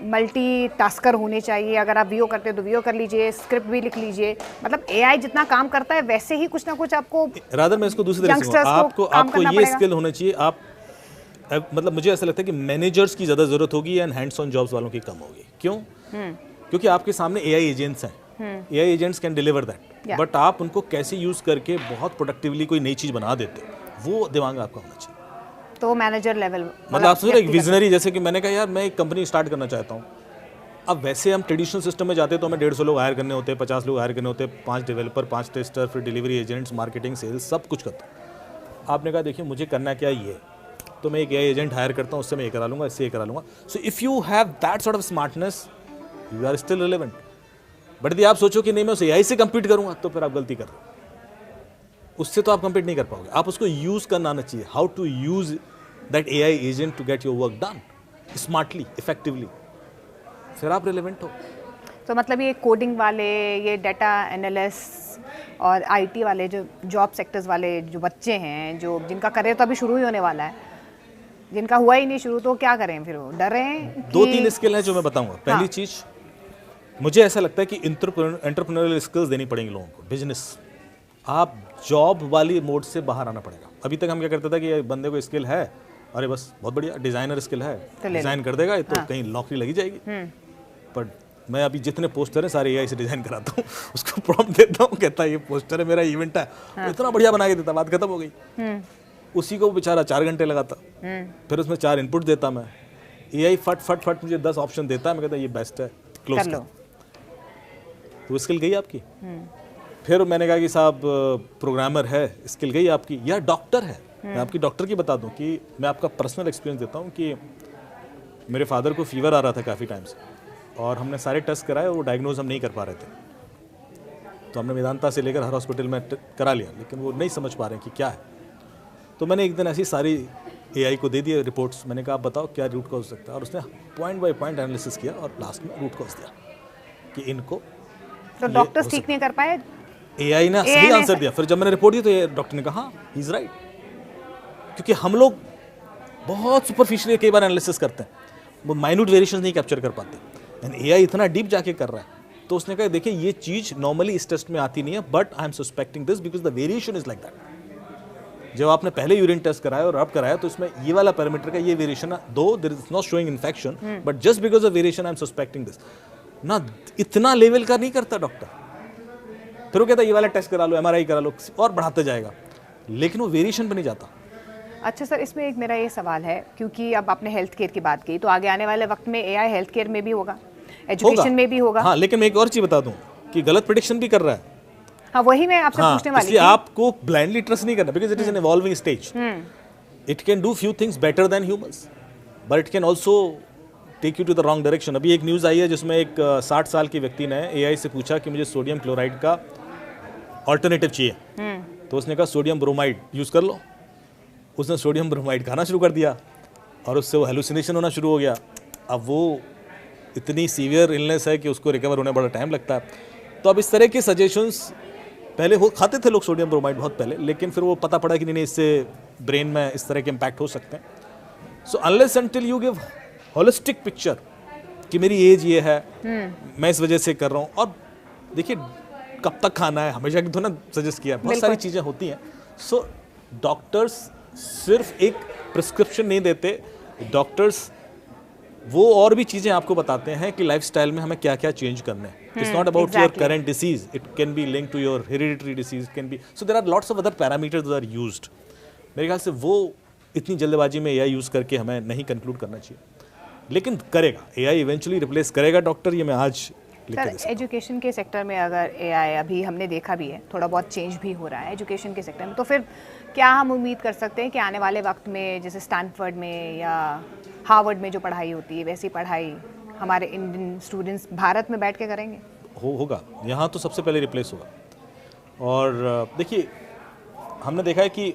मल्टी टास्कर होने चाहिए। अगर आप वीओ करते हैं तो वीओ कर लीजिए, स्क्रिप्ट भी लिख लीजिए, मतलब एआई जितना काम करता है वैसे ही कुछ ना कुछ आपको, रादर मैं इसको दूसरी तरह से आपको ये स्किल होना चाहिए। आप मतलब मुझे ऐसा लगता है कि मैनेजर्स की ज़्यादा ज़रूरत होगी एंड हैंड्स ऑन जॉब्स वालों की कम होगी। क्यों? क्योंकि आपके सामने एआई एजेंट्स हैं, AI agents can deliver that, but आप उनको कैसे यूज़ करके बहुत प्रोडक्टिवली कोई नई चीज़ बना देते, वो दिमाग आपका होना चाहिए। तो मैनेजर लेवल, मतलब आप सोच रहे एक विजनरी, जैसे कि मैंने कहा यार मैं एक कंपनी स्टार्ट करना चाहता हूँ, अब वैसे हम ट्रेडिशनल सिस्टम में जाते तो हमें 150 लोग हायर करने होते, 50 लोग हायर करने होते, 5 डेवलपर, 5 टेस्टर, फिर डिलीवरी एजेंट्स, मार्केटिंग, सेल्स, सब कुछ करता हूँ। आपने कहा देखिए मुझे करना क्या ये, तो मैं एक एआई एजेंट हायर करता हूँ, उससे मैं ये करा लूँगा, इससे ये करा लूँगा। So if you have that sort of smartness you are still relevant. But यदि आप सोचो कि नहीं मैं उस एआई से कम्पीट करूँगा, तो फिर आप गलती कर रहे हो, उससे तो आप कम्पीट नहीं कर पाओगे। आप उसको यूज़ करना आना चाहिए, how to use that AI agent to get your work done smartly, effectively, फिर आप रिलेवेंट हो। तो मतलब ये कोडिंग वाले, ये डाटा एनालिस्ट और आईटी वाले जो जॉब सेक्टर्स वाले जो बच्चे हैं, जो जिनका करियर तो अभी शुरू ही होने वाला है, जिनका हुआ ही नहीं शुरू, तो क्या करें फिर? वो डर रहे हैं? 2-3 स्किल हैं जो मैं बताऊंगा। पहली चीज मुझे ऐसा लगता है कि एंटरप्रेन्योरियल स्किल्स देनी पड़ेंगी लोगों को। बिजनेस, आप जॉब वाली मोड से बाहर आना पड़ेगा। अभी तक हम क्या करते थे कि ये बंदे को स्किल है, अरे बस बहुत बढ़िया डिजाइनर स्किल है, डिजाइन कर देगा ये तो कहीं नौकरी लगी जाएगी। पर मैं अभी जितने पोस्टर हैं सारे एआई से डिजाइन कराता हूँ, उसको प्रॉम्प्ट देता हूँ, कहता है ये पोस्टर है मेरा इवेंट है, इतना बढ़िया बना के देता, बात खत्म हो गई। उसी को बेचारा 4 घंटे लगाता, फिर उसमें 4 इनपुट देता मैं, एआई फट फट फट मुझे 10 ऑप्शन देता है, मैं कहता ये बेस्ट है, क्लोज कर। तो स्किल गई आपकी। फिर मैंने कहा कि साहब प्रोग्रामर है, स्किल गई आपकी, या डॉक्टर है। मैं आपकी डॉक्टर की बता दूं कि मैं आपका पर्सनल एक्सपीरियंस देता हूं कि मेरे फादर को फीवर आ रहा था काफ़ी टाइम से, और हमने सारे टेस्ट कराए और वो डायग्नोज हम नहीं कर पा रहे थे। तो हमने वेदांता से लेकर हर हॉस्पिटल में करा लिया, लेकिन वो नहीं समझ पा रहे हैं कि क्या है। तो मैंने एक दिन ऐसी सारी एआई को दे दिए रिपोर्ट्स, मैंने कहा आप बताओ क्या रूट कॉज हो सकता है, और उसने पॉइंट बाय पॉइंट एनालिसिस किया और लास्ट में रूट कॉज दिया कि इनको। तो डॉक्टर्स ठीक नहीं कर पाए, एआई ने सही आंसर दिया। फिर जब मैंने रिपोर्ट दी तो डॉक्टर ने कहा ही इज राइट, क्योंकि हम लोग बहुत सुपरफिशियली कई बार एनालिसिस करते हैं, वो माइन्यूट वेरिएशंस नहीं कैप्चर कर पाते, एंड एआई इतना डीप जाके कर रहा है। तो उसने कहा देखिए ये चीज नॉर्मली इस टेस्ट में आती नहीं है, but I am suspecting this because the variation is like that. जब आपने पहले यूरिन टेस्ट कराया और अब कराया तो इसमें ये वाला पैरामीटर का ये वेरिएशन है, though there is not showing infection, but just because of variation I am suspecting this. ना इतना लेवल का नहीं करता डॉक्टर, फिर वो कहता है ये वाला टेस्ट करा लो, एमआरआई करा लो, और बढ़ाते जाएगा, लेकिन वो वेरिएशन पे नहीं जाता। अच्छा सर, इसमें एक मेरा ये सवाल है, क्योंकि अब आपने हेल्थ केयर की बात की, तो आगे आने वाले वक्त में एआई हेल्थ केयर में भी होगा, एजुकेशन में भी होगा। हाँ, लेकिन मैं एक और चीज बता दूं कि गलत प्रेडिक्शन भी कर रहा है। हाँ, वही मैं आपसे पूछने वाली थी। इसलिए आपको ब्लाइंडली ट्रस्ट नहीं करना, because it is an evolving stage. It can do few things better than humans, but it can also take you to the wrong direction. अभी एक न्यूज़ आई है जिसमें एक 60 साल के व्यक्ति ने एआई से पूछा कि मुझे सोडियम क्लोराइड का ऑल्टरनेटिव चाहिए, तो उसने कहा सोडियम ब्रोमाइड यूज़ कर लो। उसने सोडियम ब्रोमाइड खाना शुरू कर दिया और उससे वो हेलुसिनेशन होना शुरू हो गया। अब वो इतनी सीवियर इलनेस है कि उसको रिकवर होने बड़ा टाइम लगता है। तो अब इस तरह के सजेशंस पहले खाते थे लोग सोडियम ब्रोमाइड बहुत पहले, लेकिन फिर वो पता पड़ा कि नहीं इससे ब्रेन में इस तरह के इम्पैक्ट हो सकते हैं। So unless until you give holistic picture कि मेरी एज ये है, मैं इस वजह से कर रहा हूँ, और देखिए कब तक खाना है हमेशा की तो ना सजेस्ट किया, बहुत सारी चीज़ें होती हैं। सो डॉक्टर्स सिर्फ एक प्रिस्क्रिप्शन नहीं देते, डॉक्टर्स वो और भी चीज़ें आपको बताते हैं कि लाइफस्टाइल में हमें क्या क्या चेंज करने हैं। It's not about your current disease, it can be link to your hereditary disease, can be, so there are lots of other parameters that are used. मेरे ख्याल से वो इतनी जल्दबाजी में एआई यूज़ करके हमें नहीं कंक्लूड करना चाहिए, लेकिन करेगा एआई, इवेंचुअली रिप्लेस करेगा डॉक्टर, ये मैं आज सर एजुकेशन के सेक्टर में अगर एआई, अभी हमने देखा भी है थोड़ा बहुत चेंज भी हो रहा है एजुकेशन के सेक्टर में, तो फिर क्या हम उम्मीद कर सकते हैं कि आने वाले वक्त में जैसे स्टैनफोर्ड में या हार्वर्ड में जो पढ़ाई होती है वैसी पढ़ाई हमारे इंडियन स्टूडेंट्स भारत में बैठ के करेंगे? होगा, यहाँ तो सबसे पहले रिप्लेस होगा। और देखिए हमने देखा है कि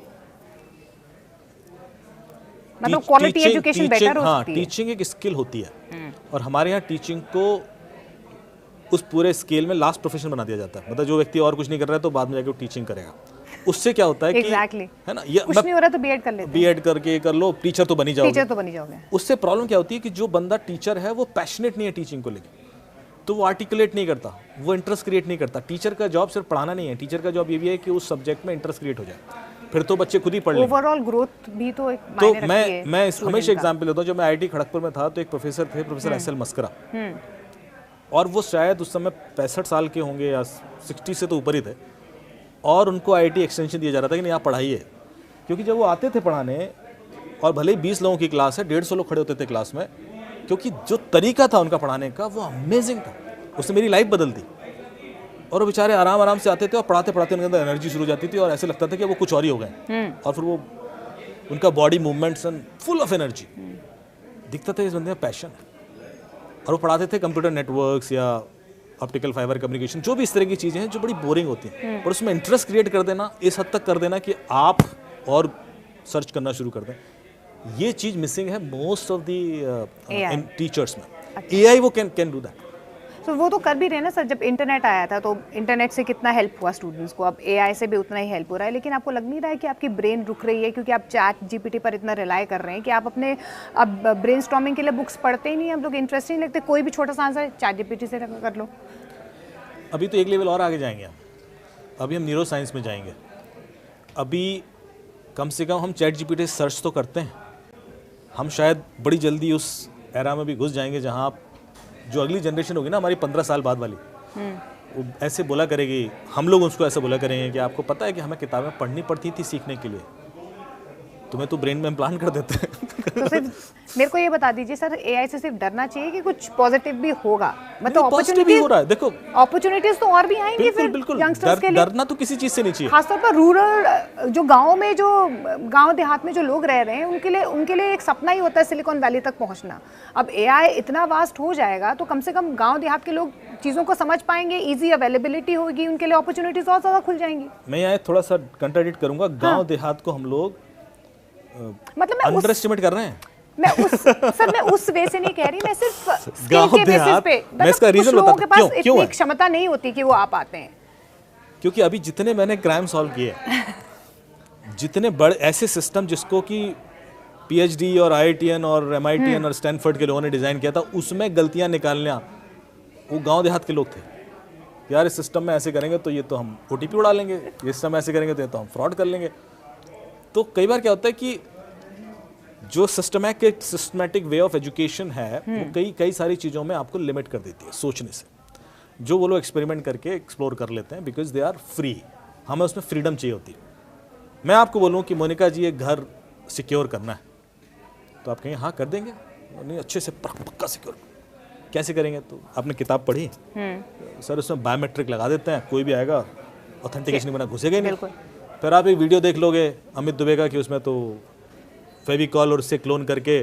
मतलब क्वालिटी एजुकेशन बेटर हो सकती है। टीचिंग एक स्किल होती है, और हमारे यहाँ टीचिंग को उस पूरे स्केल में लास्ट प्रोफेशन बना दिया जाता है। मतलब जो व्यक्ति और कुछ नहीं कर रहा है तो बाद में जाके वो टीचिंग करेगा। उससे क्या होता है कि है ना, ये कुछ नहीं हो रहा तो बीएड कर लेते हैं, बीएड करके कर लो, टीचर तो बनी जाओगे, टीचर तो बनी जाओगे। उससे प्रॉब्लम क्या होती है कि जो बंदा टीचर है वो पैशनेट नहीं है टीचिंग को लेकर, तो वो आर्टिकुलेट नहीं करता, वो इंटरेस्ट क्रिएट नहीं करता। टीचर का जॉब सिर्फ पढ़ाना नहीं है, टीचर का जॉब ये भी है कि उस सब्जेक्ट में इंटरेस्ट क्रिएट हो जाए, फिर तो बच्चे खुद ही पढ़ लेंगे। ओवरऑल ग्रोथ भी तो एक तो मायने रखती है। मैं हमेशा एग्जांपल देता हूँ, जब मैं आईआईटी खड़गपुर में था तो एक प्रोफेसर थे, प्रोफेसर एसएल मस्करा, और वो शायद उस समय 65 साल के होंगे या 60 से तो ऊपर ही थे, और उनको आईआईटी एक्सटेंशन दिया जा रहा था कि नहीं आप पढ़ाइए, क्योंकि जब वो आते थे पढ़ाने और भले ही 20 लोगों की क्लास है, 150 लोग खड़े होते थे क्लास में, क्योंकि जो तरीका था उनका पढ़ाने का वो अमेजिंग था, उसने मेरी लाइफ बदल दी। और वो बेचारे आराम आराम से आते थे और पढ़ाते पढ़ाते उनके अंदर एनर्जी शुरू हो जाती थी और ऐसे लगता था कि वो कुछ और ही हो गए। और फिर वो उनका body movements and full of energy, दिखता था इस बंदे में पैशन है। और वो पढ़ाते थे कंप्यूटर नेटवर्क्स या ऑप्टिकल फाइबर कम्युनिकेशन, जो भी इस तरह की चीज़ें हैं जो बड़ी बोरिंग होती हैं, पर उसमें इंटरेस्ट क्रिएट कर देना, इस हद तक कर देना कि आप और सर्च करना शुरू कर दें। ये चीज़ मिसिंग है मोस्ट ऑफ द टीचर्स में। एआई वो कैन डू दैट। तो वो तो कर भी रहे हैं ना सर। जब इंटरनेट आया था तो इंटरनेट से कितना हेल्प हुआ स्टूडेंट्स को, अब एआई से भी उतना ही हेल्प हो रहा है। लेकिन आपको लग नहीं रहा है कि आपकी ब्रेन रुक रही है क्योंकि आप चैट जीपीटी पर इतना रिलाई कर रहे हैं कि आप अपने अब ब्रेनस्टॉर्मिंग के लिए बुक्स पढ़ते ही नहीं, हम लोग इंटरेस्ट नहीं लगते, कोई भी छोटा सा आंसर चैट जीपीटी से कर लो। अभी तो एक लेवल और आगे जाएंगे हम, अभी हम न्यूरो साइंस में जाएंगे। अभी कम से कम हम चैट जीपीटी से सर्च तो करते हैं, हम शायद बड़ी जल्दी उस एरा में भी घुस जाएंगे जहां आप, जो अगली जनरेशन होगी ना हमारी 15 साल बाद वाली, वो ऐसे बोला करेगी, हम लोग उसको ऐसे बोला करेंगे कि आपको पता है कि हमें किताबें पढ़नी पड़ती थी सीखने के लिए, तुम्हें तो ब्रेन में इम्प्लांट कर देते हैं। तो सिर्फ मेरे को ये बता दीजिए सर, एआई से सिर्फ डरना चाहिए कि कुछ पॉजिटिव भी होगा? मतलब पॉजिटिव भी हो रहा है, देखो अपॉर्चुनिटीज तो और भी आएंगी फिर बिल्कुल, यंगस्टर्स के लिए। डरना तो किसी चीज से नहीं चाहिए। खासतौर पर रूरल जो गाँव में, जो गाँव देहात में जो लोग रह रहे हैं, उनके लिए एक सपना ही होता है सिलिकॉन वैली तक पहुंचना। अब एआई इतना वास्ट हो जाएगा तो कम से कम गाँव देहात के लोग चीज़ों को समझ पाएंगे, ईजी अवेलेबिलिटी होगी, उनके लिए अपॉर्चुनिटीज और ज़्यादा खुल जाएंगी। मैं यहाँ थोड़ा सा कंट्राडिक्ट करूंगा, गाँव देहात को हम लोग मतलब अंडर एस्टिमेट कर रहे हैं। मैं उस वे से नहीं कह रही, मैं सिर्फ स्किल गाँव के बेसिस देहात, पे। मैं इसका रीजन लोगों बताता के पास हूं, क्यों इतनी क्षमता नहीं होती कि वो आ पाते हैं। क्योंकि अभी जितने मैंने क्राइम सॉल्व किए, जितने बड़े ऐसे सिस्टम जिसको कि पीएचडी और आईआईटीएन और एमआईटीएन और स्टैनफोर्ड के लोगों ने डिजाइन किया था, उसमें गलतियां निकालना वो गांव देहात के लोग थे। यार इस सिस्टम में ऐसे करेंगे तो ये तो हम ओटीपी उड़ा लेंगे, इस सिस्टम ऐसे करेंगे तो ये तो हम फ्रॉड कर लेंगे। तो कई बार क्या होता है कि जो सिस्टमैटिक वे ऑफ एजुकेशन है वो कई सारी चीज़ों में आपको लिमिट कर देती है सोचने से, जो वो लोग एक्सपेरिमेंट करके एक्सप्लोर कर लेते हैं बिकॉज दे आर फ्री। हमें उसमें फ्रीडम चाहिए होती है। मैं आपको बोलूँ कि मोनिका जी एक घर सिक्योर करना है तो आप कहेंगे हाँ कर देंगे, नहीं अच्छे से पक्का सिक्योर कैसे करेंगे? तो आपने किताब पढ़ी सर, उसमें बायोमेट्रिक लगा देते हैं, कोई भी आएगा ऑथेंटिकेशन बिना घुसेगा ही नहीं। फिर आप एक वीडियो देख लोगे अमित दुबे का कि उसमें तो फेविकॉल और उससे क्लोन करके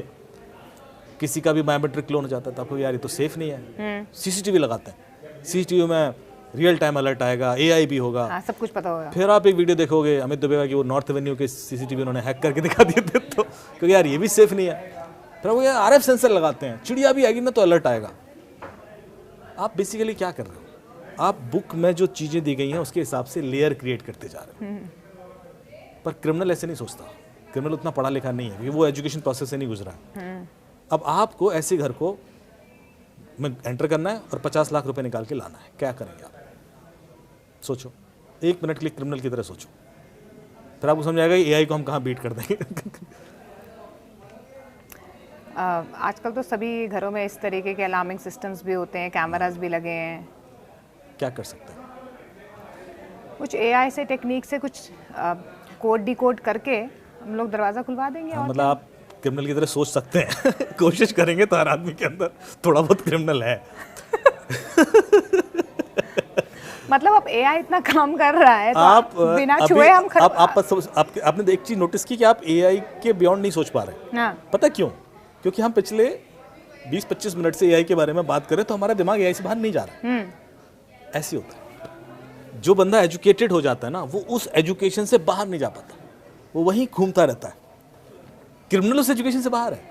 किसी का भी बायोमेट्रिक क्लोन हो जाता है, तो आपको यार ये तो सेफ नहीं है। सीसीटीवी लगाते हैं, सीसीटीवी में रियल टाइम अलर्ट आएगा, एआई भी होगा, हाँ, सब कुछ पता होगा। फिर आप एक वीडियो देखोगे अमित दुबे का कि वो नॉर्थ एवेन्यू के सीसीटीवी उन्होंने हैक करके दिखा दिए थे, तो क्योंकि यार ये भी सेफ नहीं है। फिर वो यार आरएफ सेंसर लगाते हैं, चिड़िया भी आएगी ना तो अलर्ट आएगा। आप बेसिकली क्या कर रहे हो? आप बुक में जो चीज़ें दी गई हैं उसके हिसाब से लेयर क्रिएट करते जा रहे हो। पर क्रिमिनल ऐसे नहीं सोचता, क्रिमिनल उतना पढ़ा लिखा नहीं है क्योंकि वो एजुकेशन प्रोसेस से नहीं गुजरा। अब आपको ऐसे घर को में एंटर करना है और 50 लाख रुपए निकाल के लाना है, क्या करेंगे आप? सोचो, 1 मिनट के लिए क्रिमिनल की तरह सोचो, फिर आपको समझ आएगा एआई को हम कहाँ बीट कर देंगे। आजकल तो सभी घरों में इस तरीके के अलार्मिंग सिस्टम्स भी होते हैं, कैमरास भी लगे हैं। क्या कर सकते हैं? कुछ एआई से टेक्निक से कुछ कोड डिकोड करके हम लोग दरवाज़ा खुलवा देंगे। हाँ, मतलब आप क्रिमिनल की तरह सोच सकते हैं। कोशिश करेंगे तो हर आदमी के अंदर थोड़ा बहुत क्रिमिनल है। मतलब अब एआई इतना काम कर रहा है तो आप बिना छुए हम आपने एक चीज नोटिस की कि आप एआई के बियॉन्ड नहीं सोच पा रहे। हाँ। पता क्यों? क्योंकि हम पिछले 20-25 मिनट से एआई के बारे में बात करें तो हमारा दिमाग एआई से बाहर नहीं जा रहा। ऐसे होता है, जो बंदा एजुकेटेड हो जाता है ना वो उस एजुकेशन से बाहर नहीं जा पाता, वो वहीं घूमता रहता है। क्रिमिनल उस एजुकेशन से बाहर है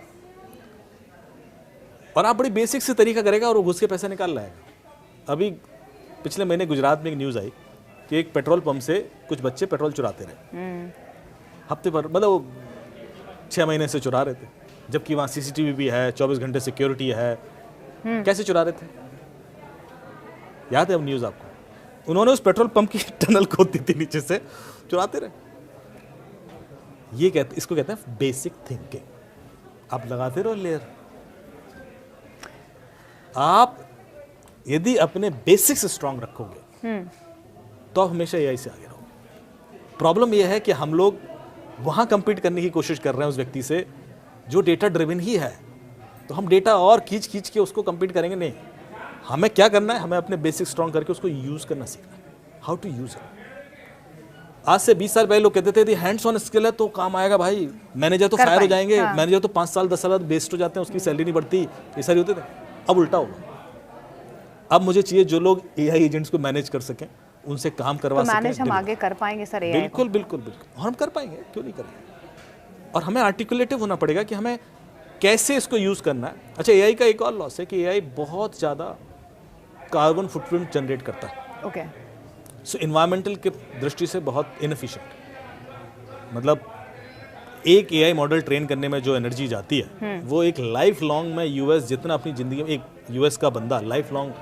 और आप बड़ी बेसिक से तरीका करेगा और वो घुस के पैसे निकाल लाएगा। अभी पिछले महीने गुजरात में एक न्यूज़ आई कि एक पेट्रोल पंप से कुछ बच्चे पेट्रोल चुराते रहे हफ्ते भर, मतलब 6 महीने से चुरा रहे थे, जबकि वहाँ सीसीटीवी भी है, 24 घंटे सिक्योरिटी है। कैसे चुरा रहे थे? याद है वो न्यूज़ आपको? उन्होंने उस पेट्रोल पंप की टनल खोद दी थी, नीचे से चुराते रहे। इसको कहते हैं बेसिक थिंकिंग। आप लगाते रहो लेयर। आप यदि अपने बेसिक्स स्ट्रांग रखोगे तो आप हमेशा एआई से आगे रहोगे। प्रॉब्लम यह है कि हम लोग वहां कंपीट करने की कोशिश कर रहे हैं उस व्यक्ति से जो डेटा ड्रिवन ही है, तो हम डेटा और खींच खींच के उसको compete करेंगे नहीं। हमें क्या करना है, हमें अपने बेसिक स्ट्रॉन्ग करके उसको यूज़ करना सीखना है, हाउ टू यूज़ इट। आज से 20 साल पहले लोग कहते थे हैंड्स ऑन स्किल है तो काम आएगा भाई, मैनेजर तो फायर हो जाएंगे, हाँ। मैनेजर तो 5 साल 10 साल बाद बेस्ट हो जाते हैं, उसकी सैलरी नहीं बढ़ती, ये सारी होते थे। अब उल्टा होगा, अब मुझे चाहिए जो लोग एआई एजेंट्स को मैनेज कर सकें, उनसे काम करवा तो सकें। मैनेज हम आगे कर पाएंगे सर एआई को? बिल्कुल बिल्कुल बिल्कुल, और हम कर पाएंगे, क्यों नहीं करेंगे। और हमें आर्टिकुलेटिव होना पड़ेगा कि हमें कैसे इसको यूज़ करना है। अच्छा, एआई का एक और लॉस है कि एआई बहुत ज़्यादा कार्बन फुटप्रिंट जनरेट करता है। ओके। सो इन्वायरमेंटल के दृष्टि से बहुत इनएफिशिएंट। मतलब एक एआई मॉडल ट्रेन करने में जो एनर्जी जाती है वो एक लाइफ लॉन्ग में यूएस जितना अपनी ज़िंदगी में एक यूएस का बंदा लाइफ लॉन्ग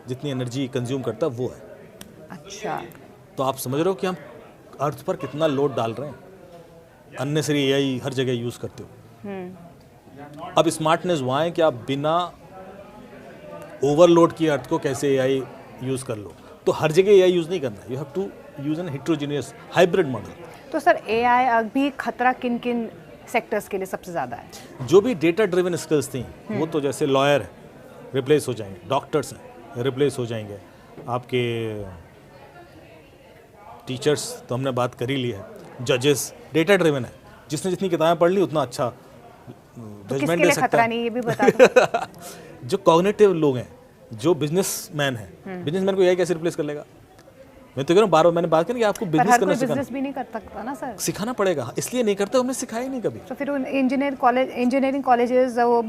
जितनी एनर्जी कंज्यूम करता है वो है। अच्छा, तो आप समझ रहे हो कि हम अर्थ पर कितना लोड डाल रहे हैं, अननेसरी एआई हर जगह यूज़ करते हो। अब स्मार्टनेस वहाँ है कि आप बिना ओवरलोड किए अर्थ को कैसे एआई यूज़ कर लो। तो हर जगह एआई यूज़ नहीं करना है, you have to use an heterogeneous hybrid model. तो सर एआई अभी खतरा किन किन सेक्टर्स के लिए सबसे ज़्यादा है? जो भी डेटा ड्रिवन स्किल्स थी वो तो जैसे लॉयर है रिप्लेस हो जाएंगे, डॉक्टर्स हैं रिप्लेस हो जाएंगे, आपके टीचर्स तो हमने बात कर ही ली है, जजेस डेटा ड्रिवन है, जिसने जितनी किताबें पढ़ ली उतना अच्छा तो जजमेंट किसके दे लिए सकता खतरा है। नहीं ये भी बता दो। जो कॉग्निटिव लोग हैं, जो बिजनेसमैन हैं, बिजनेसमैन को एआई कैसे रिप्लेस कर लेगा? मैं तो कह रहा हूँ, बार बार मैंने बात करी कि आपको पर बिजनेस हर करना कोई सिखाना बिजनेस भी नहीं कर सकता ना सर। सिखाना पड़ेगा, इसलिए नहीं करते, हमने सिखाया ही नहीं कभी। तो फिर उन इंजीनियरिंग कॉलेजेस, वो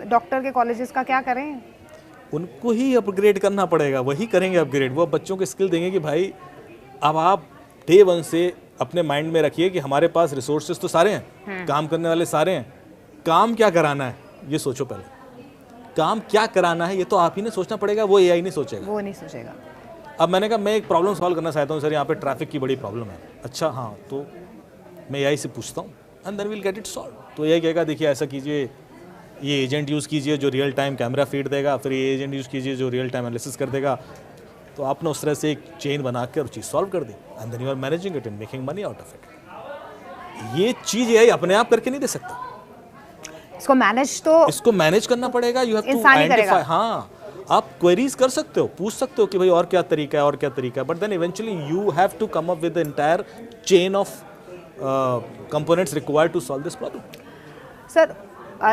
डॉक्टर के कॉलेजेस का क्या करें? उनको ही अपग्रेड करना पड़ेगा, वही करेंगे अपग्रेड। वो बच्चों को स्किल देंगे कि भाई अब आप डे वन से अपने माइंड में रखिए कि हमारे पास रिसोर्सेज तो सारे हैं, काम करने वाले सारे हैं, काम क्या कराना है ये सोचो पहले। काम क्या कराना है ये तो आप ही ने सोचना पड़ेगा, वो एआई नहीं सोचेगा। वो नहीं सोचेगा। अब मैंने कहा मैं एक प्रॉब्लम सॉल्व करना चाहता हूँ सर, यहाँ पे ट्रैफिक की बड़ी प्रॉब्लम है। अच्छा हाँ, तो मैं एआई से पूछता हूँ and then will get it solve. तो एआई कहेगा देखिए ऐसा कीजिए, ये एजेंट यूज़ कीजिए जो रियल टाइम कैमरा फीड देगा, फिर ये एजेंट यूज़ कीजिए जो रियल टाइम एनालिसिस कर देगा। तो आपने उस तरह से एक चेन बना के और चीज़ सॉल्व कर दी and then you are managing it and making money out of it. ये चीज़ एआई अपने आप करके नहीं दे सकता, इसको मैनेज तो इसको मैनेज करना पड़ेगा। यू हैव टू इंसान ही आइडेंटिफाई। करेगा। हाँ, आप क्वेरीज कर सकते हो, पूछ सकते हो कि भाई और क्या तरीका है और क्या तरीका है, but then eventually you have to come up with the entire chain of components required to solve this problem. Sir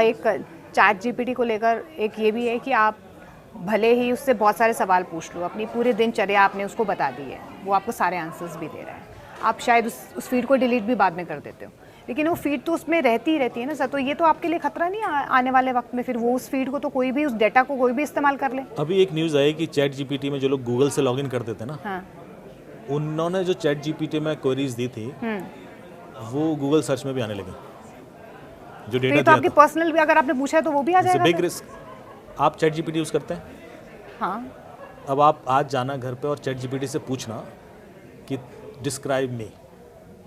एक चैट जीपीटी को लेकर एक ये भी है कि आप भले ही उससे बहुत सारे सवाल पूछ लो, अपनी पूरी दिनचर्या आपने उसको बता दी है, वो आपको सारे आंसर्स भी दे रहा है, आप शायद उस फीड को डिलीट भी बाद में कर देते हो, लेकिन वो फीड तो उसमें रहती ही रहती है ना सर। तो ये तो आपके लिए खतरा नहीं आने वाले वक्त में फिर वो उस फीड को तो कोई भी, उस डेटा को कोई भी इस्तेमाल कर ले? अभी एक न्यूज़ आई कि चैट जीपीटी में जो लोग गूगल से लॉगिन करते थे ना, हाँ। उन्होंने जो चैट जीपीटी में क्वेरीज दी थी वो गूगल सर्च में भी आने लगी, जो तो ये डेटा तो आपकी दिया था। पर्सनल भी अगर आपने पूछा है तो वो भी आ जाएगा बिग सर? रिस्क। आप चैट जीपीटी यूज़ करते हैं? हाँ। अब आप आज जाना घर पे और चैट जीपीटी से पूछना कि डिस्क्राइब मी,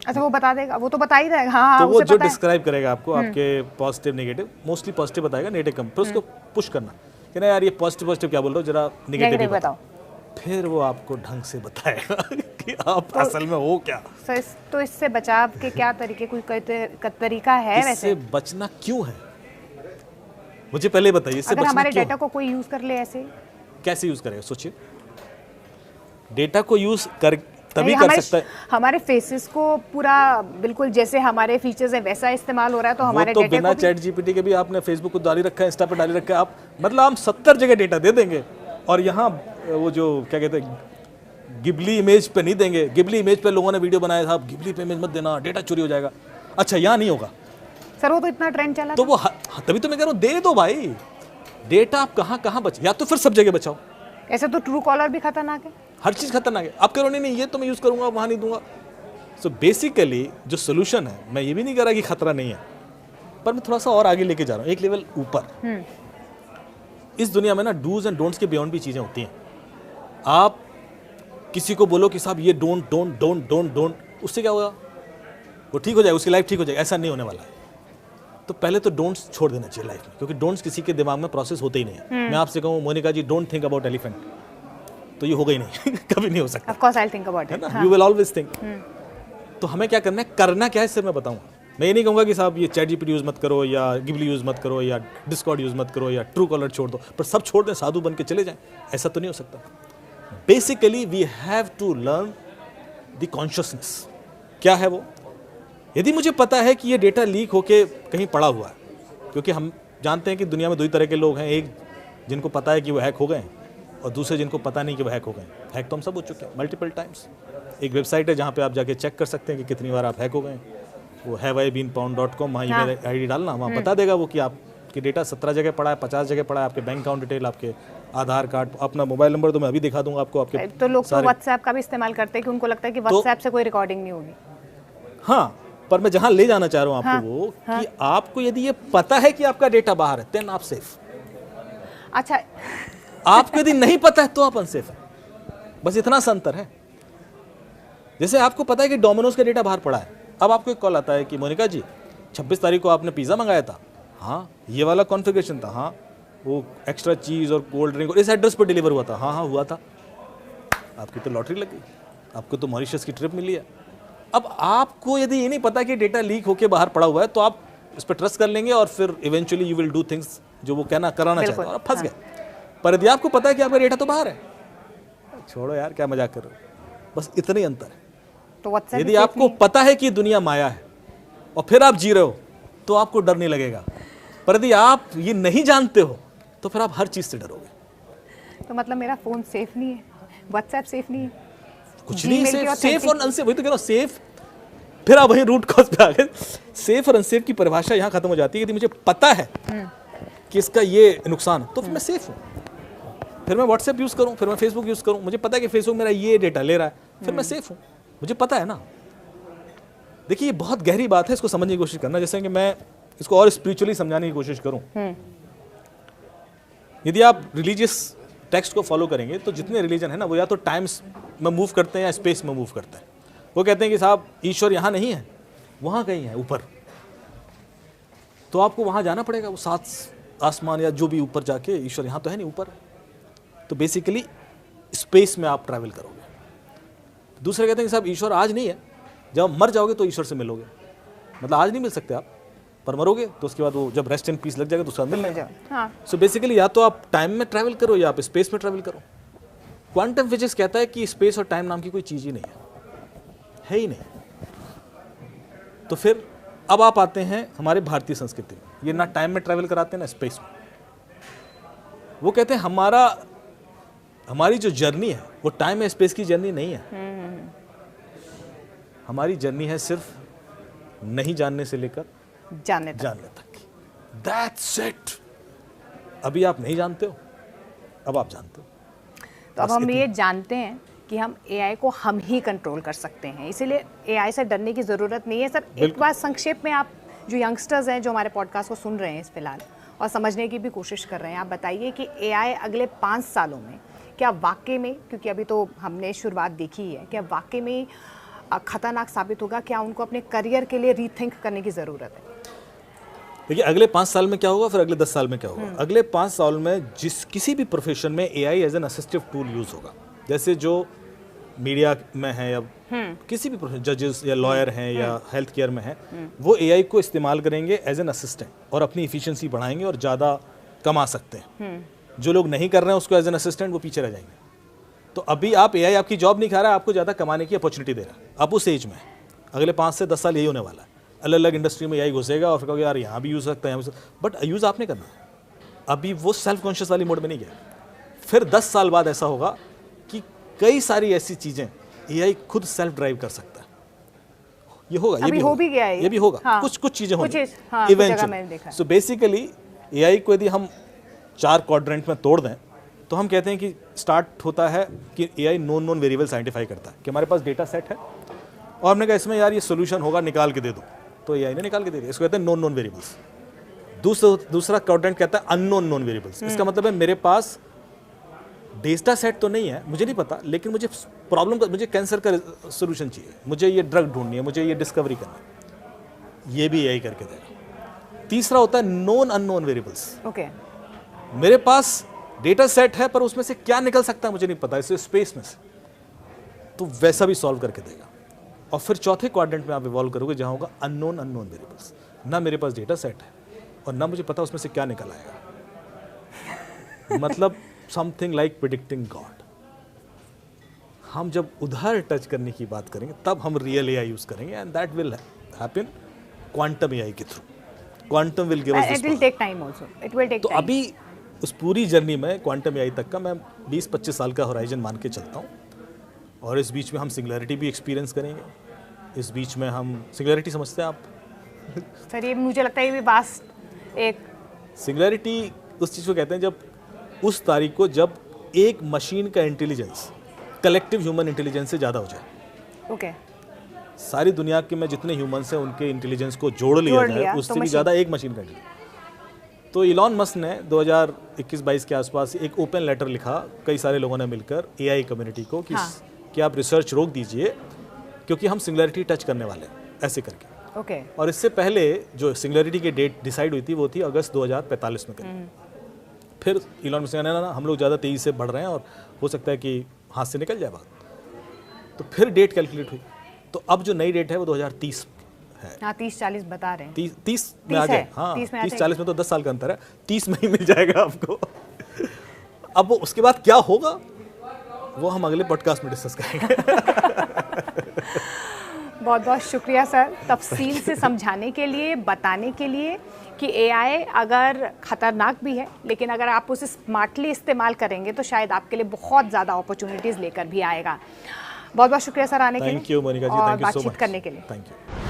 अच्छा वो बता देगा, वो तो बता ही देगा। हाँ, तो वो उसे जो पता है। डिस्क्राइब करेगा आपको आपके पॉजिटिव नेगेटिव, मोस्टली पॉजिटिव बताएगा, नेगेटिव कम, फिर उसको पुश करना कि ना यार ये पॉजिटिव क्या बोल रहे हो, जरा नेगेटिव नेगेटिव बताओ। बताओ। फिर वो आपको ढंग से बताएगा कि आप असल में हो क्या। सर तो इससे बचाव के क्या तरीके, कोई तरीका है इससे वैसे? बचना क्यों है मुझे पहले बताइए, इससे अगर बचना हमारे क्यों डेटा को कोई यूज कर ले ऐसे? कैसे यूज करेगा सोचिए। डेटा को यूज कर तभी नहीं, कर सकता है, हमारे फेसेस को पूरा बिल्कुल जैसे हमारे फीचर्स है वैसा इस्तेमाल हो रहा है, तो हमारे वो तो डेटा बिना को चैट जीपीटी के भी आपने फेसबुक को डाली रखा है, इंस्टा पे डाली रखा है, आप मतलब हम 70 जगह डेटा दे देंगे और यहाँ वो जो क्या कहते हैं गिबली इमेज पे नहीं देंगे। गिबली इमेज पे लोगों ने वीडियो बनाया था, गिबली पे इमेज मत देना, डेटा चोरी हो जाएगा। अच्छा यहाँ नहीं होगा सर, वो तो इतना ट्रेंड चला तो वो तभी तो मैं कह रहा हूँ दे दो भाई, डेटा आप कहाँ कहाँ बचे, या तो फिर सब जगह बचाओ। ऐसे तो ट्रू कॉलर भी खतरनाक है, हर चीज़ खतरनाक है। आप करो नहीं ये तो मैं यूज़ करूंगा वहाँ नहीं दूंगा। सो बेसिकली जो सोल्यूशन है, मैं ये भी नहीं कह रहा कि खतरा नहीं है, पर मैं थोड़ा सा और आगे लेके जा रहा हूँ, एक लेवल ऊपर। इस दुनिया में ना डूज एंड डोंट्स के बियॉन्ड भी चीज़ें होती हैं। आप किसी को बोलो कि साहब ये don't don't don't don't don't, उससे क्या होगा, वो ठीक हो जाएगा, उसकी लाइफ ठीक हो जाएगी, ऐसा नहीं होने वाला है। तो पहले तो डोंट्स छोड़ देना चाहिए लाइफ में, क्योंकि डोंट्स किसी के दिमाग में प्रोसेस होते ही नहीं है। मैं आपसे कहूँ मोनिका जी डोंट थिंक अबाउट एलिफेंट, तो ये होगा ही नहीं कभी नहीं हो सकता, of course I think about है इट। ना, यू विल ऑलवेज थिंक। तो हमें क्या करना है, करना क्या है इससे मैं बताऊँ। मैं ये नहीं कहूँगा कि साहब ये चैट जीपीटी यूज़ मत करो या गिबली यूज़ मत करो या डिस्कॉर्ड यूज़ मत करो या ट्रू कॉलर छोड़ दो, पर सब छोड़ दें, साधु बन के चले जाएं, ऐसा तो नहीं हो सकता। Basically we have to learn the consciousness. क्या है वो? यदि मुझे पता है कि ये डेटा लीक होके कहीं पड़ा हुआ है, क्योंकि हम जानते हैं कि दुनिया में दो ही तरह के लोग हैं, एक जिनको पता है कि वो हैक हो गए हैं और दूसरे जिनको पता नहीं कि वो हैक हो गए हैं। हैक तो हम सब हो चुके हैं मल्टीपल टाइम्स। एक वेबसाइट है जहाँ पे आप जाके चेक कर सकते हैं कि कितनी बार आप हैक हो गए हैं, वो haveibeenpwned.com, वहाँ ईमेल आईडी डालना, वहाँ बता देगा वो कि आपकी डेटा 17 जगह पड़ा है, 50 जगह पड़ा है, आपके बैंक अकाउंट डिटेल, आपके आधार कार्ड, अपना मोबाइल नंबर तो मैं अभी दिखा दूंगा आपको। आपके तो लोग तो व्हाट्सएप का भी इस्तेमाल करते हैं कि उनको लगता है कि व्हाट्सएप से कोई रिकॉर्डिंग नहीं होगी। हाँ, पर मैं जहाँ ले जाना चाह रहा हूँ आपको वो कि आपको यदि ये पता है कि आपका डेटा बाहर है, देन आप सेफ। अच्छा, आपको यदि नहीं पता है तो आप अनसेफ है, बस इतना सा अंतर है। जैसे आपको पता है कि डोमिनोज का डेटा बाहर पड़ा है, अब आपको एक कॉल आता है कि मोनिका जी 26 तारीख को आपने पिज़्ज़ा मंगाया था, हाँ ये वाला कॉन्फ़िगरेशन था, हाँ वो एक्स्ट्रा चीज़ और कोल्ड ड्रिंक और इस एड्रेस पर डिलीवर हुआ था, हाँ हाँ हुआ था। आपकी तो लॉटरी लग गई, आपको तो मॉरिशस की ट्रिप मिली है। अब आपको यदि ये नहीं पता कि डेटा लीक होकर बाहर पड़ा हुआ है तो आप इस पर ट्रस्ट कर लेंगे और फिर eventually you will do things जो वो कराना चाहते हैं और फंस गए। पर यदि आपको पता है कि आपका डेटा तो बाहर है, छोड़ो यार क्या मजाक कर रहे हो, बस इतना ही अंतर है। तो यदि आपको पता है कि दुनिया माया है और फिर आप जी रहे हो तो आपको डर नहीं लगेगा, पर यदि आप ये नहीं जानते हो तो फिर आप हर चीज से डरोगे। तो मतलब मेरा फोन सेफ नहीं है, व्हाट्सएप सेफ नहीं है, कुछ नहीं सेफ और अनसेफ, वही तो कह रहा हूं सेफ। फिर आप वही रूट कॉज पे आ गए। सेफ और अनसेफ की परिभाषा यहाँ खत्म हो जाती है। यदि मुझे पता है कि इसका ये नुकसान तो फिर मैं सेफ हूँ, फिर मैं व्हाट्सएप यूज करूँ, फिर मैं फेसबुक यूज करूँ, मुझे पता है कि फेसबुक मेरा ये डेटा ले रहा है, फिर मैं सेफ हूँ, मुझे पता है ना। देखिए ये बहुत गहरी बात है, इसको समझने की कोशिश करना। जैसे कि मैं इसको और स्पिरिचुअली समझाने की कोशिश करूं, यदि आप रिलीजियस टेक्स्ट को फॉलो करेंगे तो जितने रिलीजन है ना वो या तो टाइम्स में मूव करते हैं या स्पेस में मूव करते हैं। वो कहते हैं कि साहब ईश्वर यहाँ नहीं है, वहाँ कहीं है ऊपर, तो आपको वहाँ जाना पड़ेगा, वो 7 आसमान या जो भी ऊपर जाके, ईश्वर यहाँ तो है नहीं ऊपर, तो बेसिकली स्पेस में आप ट्रैवल करोगे। दूसरे कहते हैं कि साहब ईश्वर आज नहीं है, जब मर जाओगे तो ईश्वर से मिलोगे, मतलब आज नहीं मिल सकते आप, पर मरोगे तो उसके बाद वो जब रेस्ट एंड पीस लग जाएगा तो उसका मिल जाएगा। सो बेसिकली या तो आप टाइम में ट्रैवल करो या आप स्पेस में ट्रैवल करो। क्वांटम फिजिक्स कहता है कि स्पेस और टाइम नाम की कोई चीज़ ही नहीं है ही नहीं। तो फिर अब आप आते हैं हमारे भारतीय संस्कृति में, ये ना टाइम में ट्रैवल कराते हैं ना स्पेस में। वो कहते हैं हमारी जो जर्नी है वो टाइम या स्पेस की जर्नी नहीं है, हमारी जर्नी है सिर्फ नहीं जानने से लेकर जानने तक। That's it। अभी आप नहीं जानते हो, अब आप जानते हो। तो अब हम ये जानते हैं कि हम एआई को हम ही कंट्रोल कर सकते हैं, इसीलिए एआई से डरने की ज़रूरत नहीं है। सर एक बार संक्षेप में आप जो यंगस्टर्स हैं जो हमारे पॉडकास्ट को सुन रहे हैं इस फिलहाल और समझने की भी कोशिश कर रहे हैं, आप बताइए कि एआई अगले 5 सालों में क्या वाकई में, क्योंकि अभी तो हमने शुरुआत देखी है, क्या वाकई में खतरनाक साबित होगा? क्या उनको अपने करियर के लिए रीथिंक करने की ज़रूरत है? देखिए अगले 5 साल में क्या होगा, फिर अगले 10 साल में क्या होगा। अगले 5 साल में किसी भी प्रोफेशन में AI as an assistive tool use होगा। जैसे जो मीडिया में है या किसी भी प्रोफेशन, जजेस या लॉयर हैं या हेल्थ केयर में है, वो एआई को इस्तेमाल करेंगे एज एन असिस्टेंट और अपनी इफिशिएंसी बढ़ाएंगे और ज़्यादा कमा सकते हैं। जो लोग नहीं कर रहे हैं उसको एज एन असिस्टेंट वो पीछे रह जाएंगे। तो अभी आप एआई आपकी जॉब नहीं खा रहा है, आपको ज़्यादा कमाने की अपॉर्चुनिटी दे रहा है। आप उस एज में अगले 5 से 10 साल यही होने वाला है। अलग अलग इंडस्ट्री में एआई घुसेगा और फिर कहोगे यार यहाँ भी यूज़ सकता है, बट यूज़ आपने करना है। अभी वो सेल्फ कॉन्शियस वाली मोड में नहीं गया। फिर 10 साल बाद ऐसा होगा कि कई सारी ऐसी चीज़ें एआई खुद सेल्फ ड्राइव कर सकता है। ये होगा, ये भी हो भी गया है, ये भी होगा। हाँ, कुछ चीज़ें होंगी इवेंचुअली। सो बेसिकली एआई को यदि हम 4 क्वाड्रेंट में तोड़ दें तो हम कहते हैं कि स्टार्ट होता है कि एआई नॉन वेरिएबल्स आइडेंटिफाई करता है कि हमारे पास डेटा सेट है और हमने कहा इसमें यार ये सोल्यूशन होगा, निकाल के दे दो, तो एआई ने निकाल के दे दिया। इसको कहते हैं नॉन वेरिएबल्स। दूसरा क्वाड्रेंट कहता है अननोन नॉन वेरिएबल्स। इसका मतलब है मेरे पास डेटा सेट तो नहीं है, मुझे नहीं पता, लेकिन मुझे प्रॉब्लम का, मुझे कैंसर का सोल्यूशन चाहिए, मुझे ये ड्रग ढूंढनी है, मुझे ये डिस्कवरी करना है, ये भी एआई करके देगा। तीसरा होता है नॉन अननोन वेरिएबल्स। ओके, मेरे पास डेटा सेट है पर उसमें से क्या निकल सकता है मुझे नहीं पता, इसे स्पेस में से, तो वैसा भी सॉल्व करके देगा। और फिर चौथे क्वाड्रेंट में आप इवॉल्व करोगे जहाँ होगा अननोन वेरिएबल्स, ना मेरे पास डेटा सेट है और ना मुझे पता उसमें से क्या निकल आएगा। मतलब समथिंग लाइक प्रिडिक्टिंग गॉड। हम जब उधर टच करने की बात करेंगे तब हम रियल एआई यूज करेंगे and that will happen quantum AI के through. Quantum will give us this. It will take time also, it will take तो अभी उस पूरी जर्नी में क्वांटम एआई तक का मैं 20-25 साल का होराइजन मान के चलता हूँ। और इस बीच में हम सिंगुलैरिटी भी एक्सपीरियंस करेंगे। इस बीच में हम सिंगुलैरिटी समझते हैं आप? सर ये मुझे लगता है ये भी वास्ट एक सिंगुलैरिटी उस चीज़ को कहते हैं जब उस तारीख को जब एक मशीन का इंटेलिजेंस कलेक्टिव ह्यूमन इंटेलिजेंस से ज़्यादा हो जाए। ओके सारी दुनिया के में जितने ह्यूमंस हैं उनके इंटेलिजेंस को जोड़ लिया जाए उससे भी ज़्यादा एक मशीन का इंटेलिजेंस। तो इलॉन मस्क ने 2021-22 के आसपास एक ओपन लेटर लिखा कई सारे लोगों ने मिलकर एआई कम्युनिटी को कि आप रिसर्च रोक दीजिए क्योंकि हम सिंगुलैरिटी टच करने वाले हैं, ऐसे करके। ओके और इससे पहले जो सिंगुलैरिटी की डेट डिसाइड हुई थी वो थी अगस्त 2045 में करीब। फिर इलॉन मस्क ने ना हम लोग ज़्यादा तेज़ी से बढ़ रहे हैं और हो सकता है कि हाथ से निकल जाए बात, तो फिर डेट कैलकुलेट हुई। तो अब जो नई डेट है वो 2030 है। हाँ 30-40 बता रहे हैं। 30 में आ जाए। हाँ 30-40 में तो 10 साल का अंतर है, 30 में ही मिल जाएगा आपको। अब वो उसके बाद क्या होगा वो हम अगले पॉडकास्ट में डिस्कस करेंगे। बहुत बहुत शुक्रिया सर तफसील से समझाने के लिए, बताने के लिए कि एआई अगर ख़तरनाक भी है लेकिन अगर आप उसे स्मार्टली इस्तेमाल करेंगे तो शायद आपके लिए बहुत ज़्यादा अपॉर्चुनिटीज़ लेकर भी आएगा। बहुत बहुत शुक्रिया सर आने के लिए। थैंक यू मोनिका जी, और थैंक यू सो मच बातचीत करने के लिए। Thank you.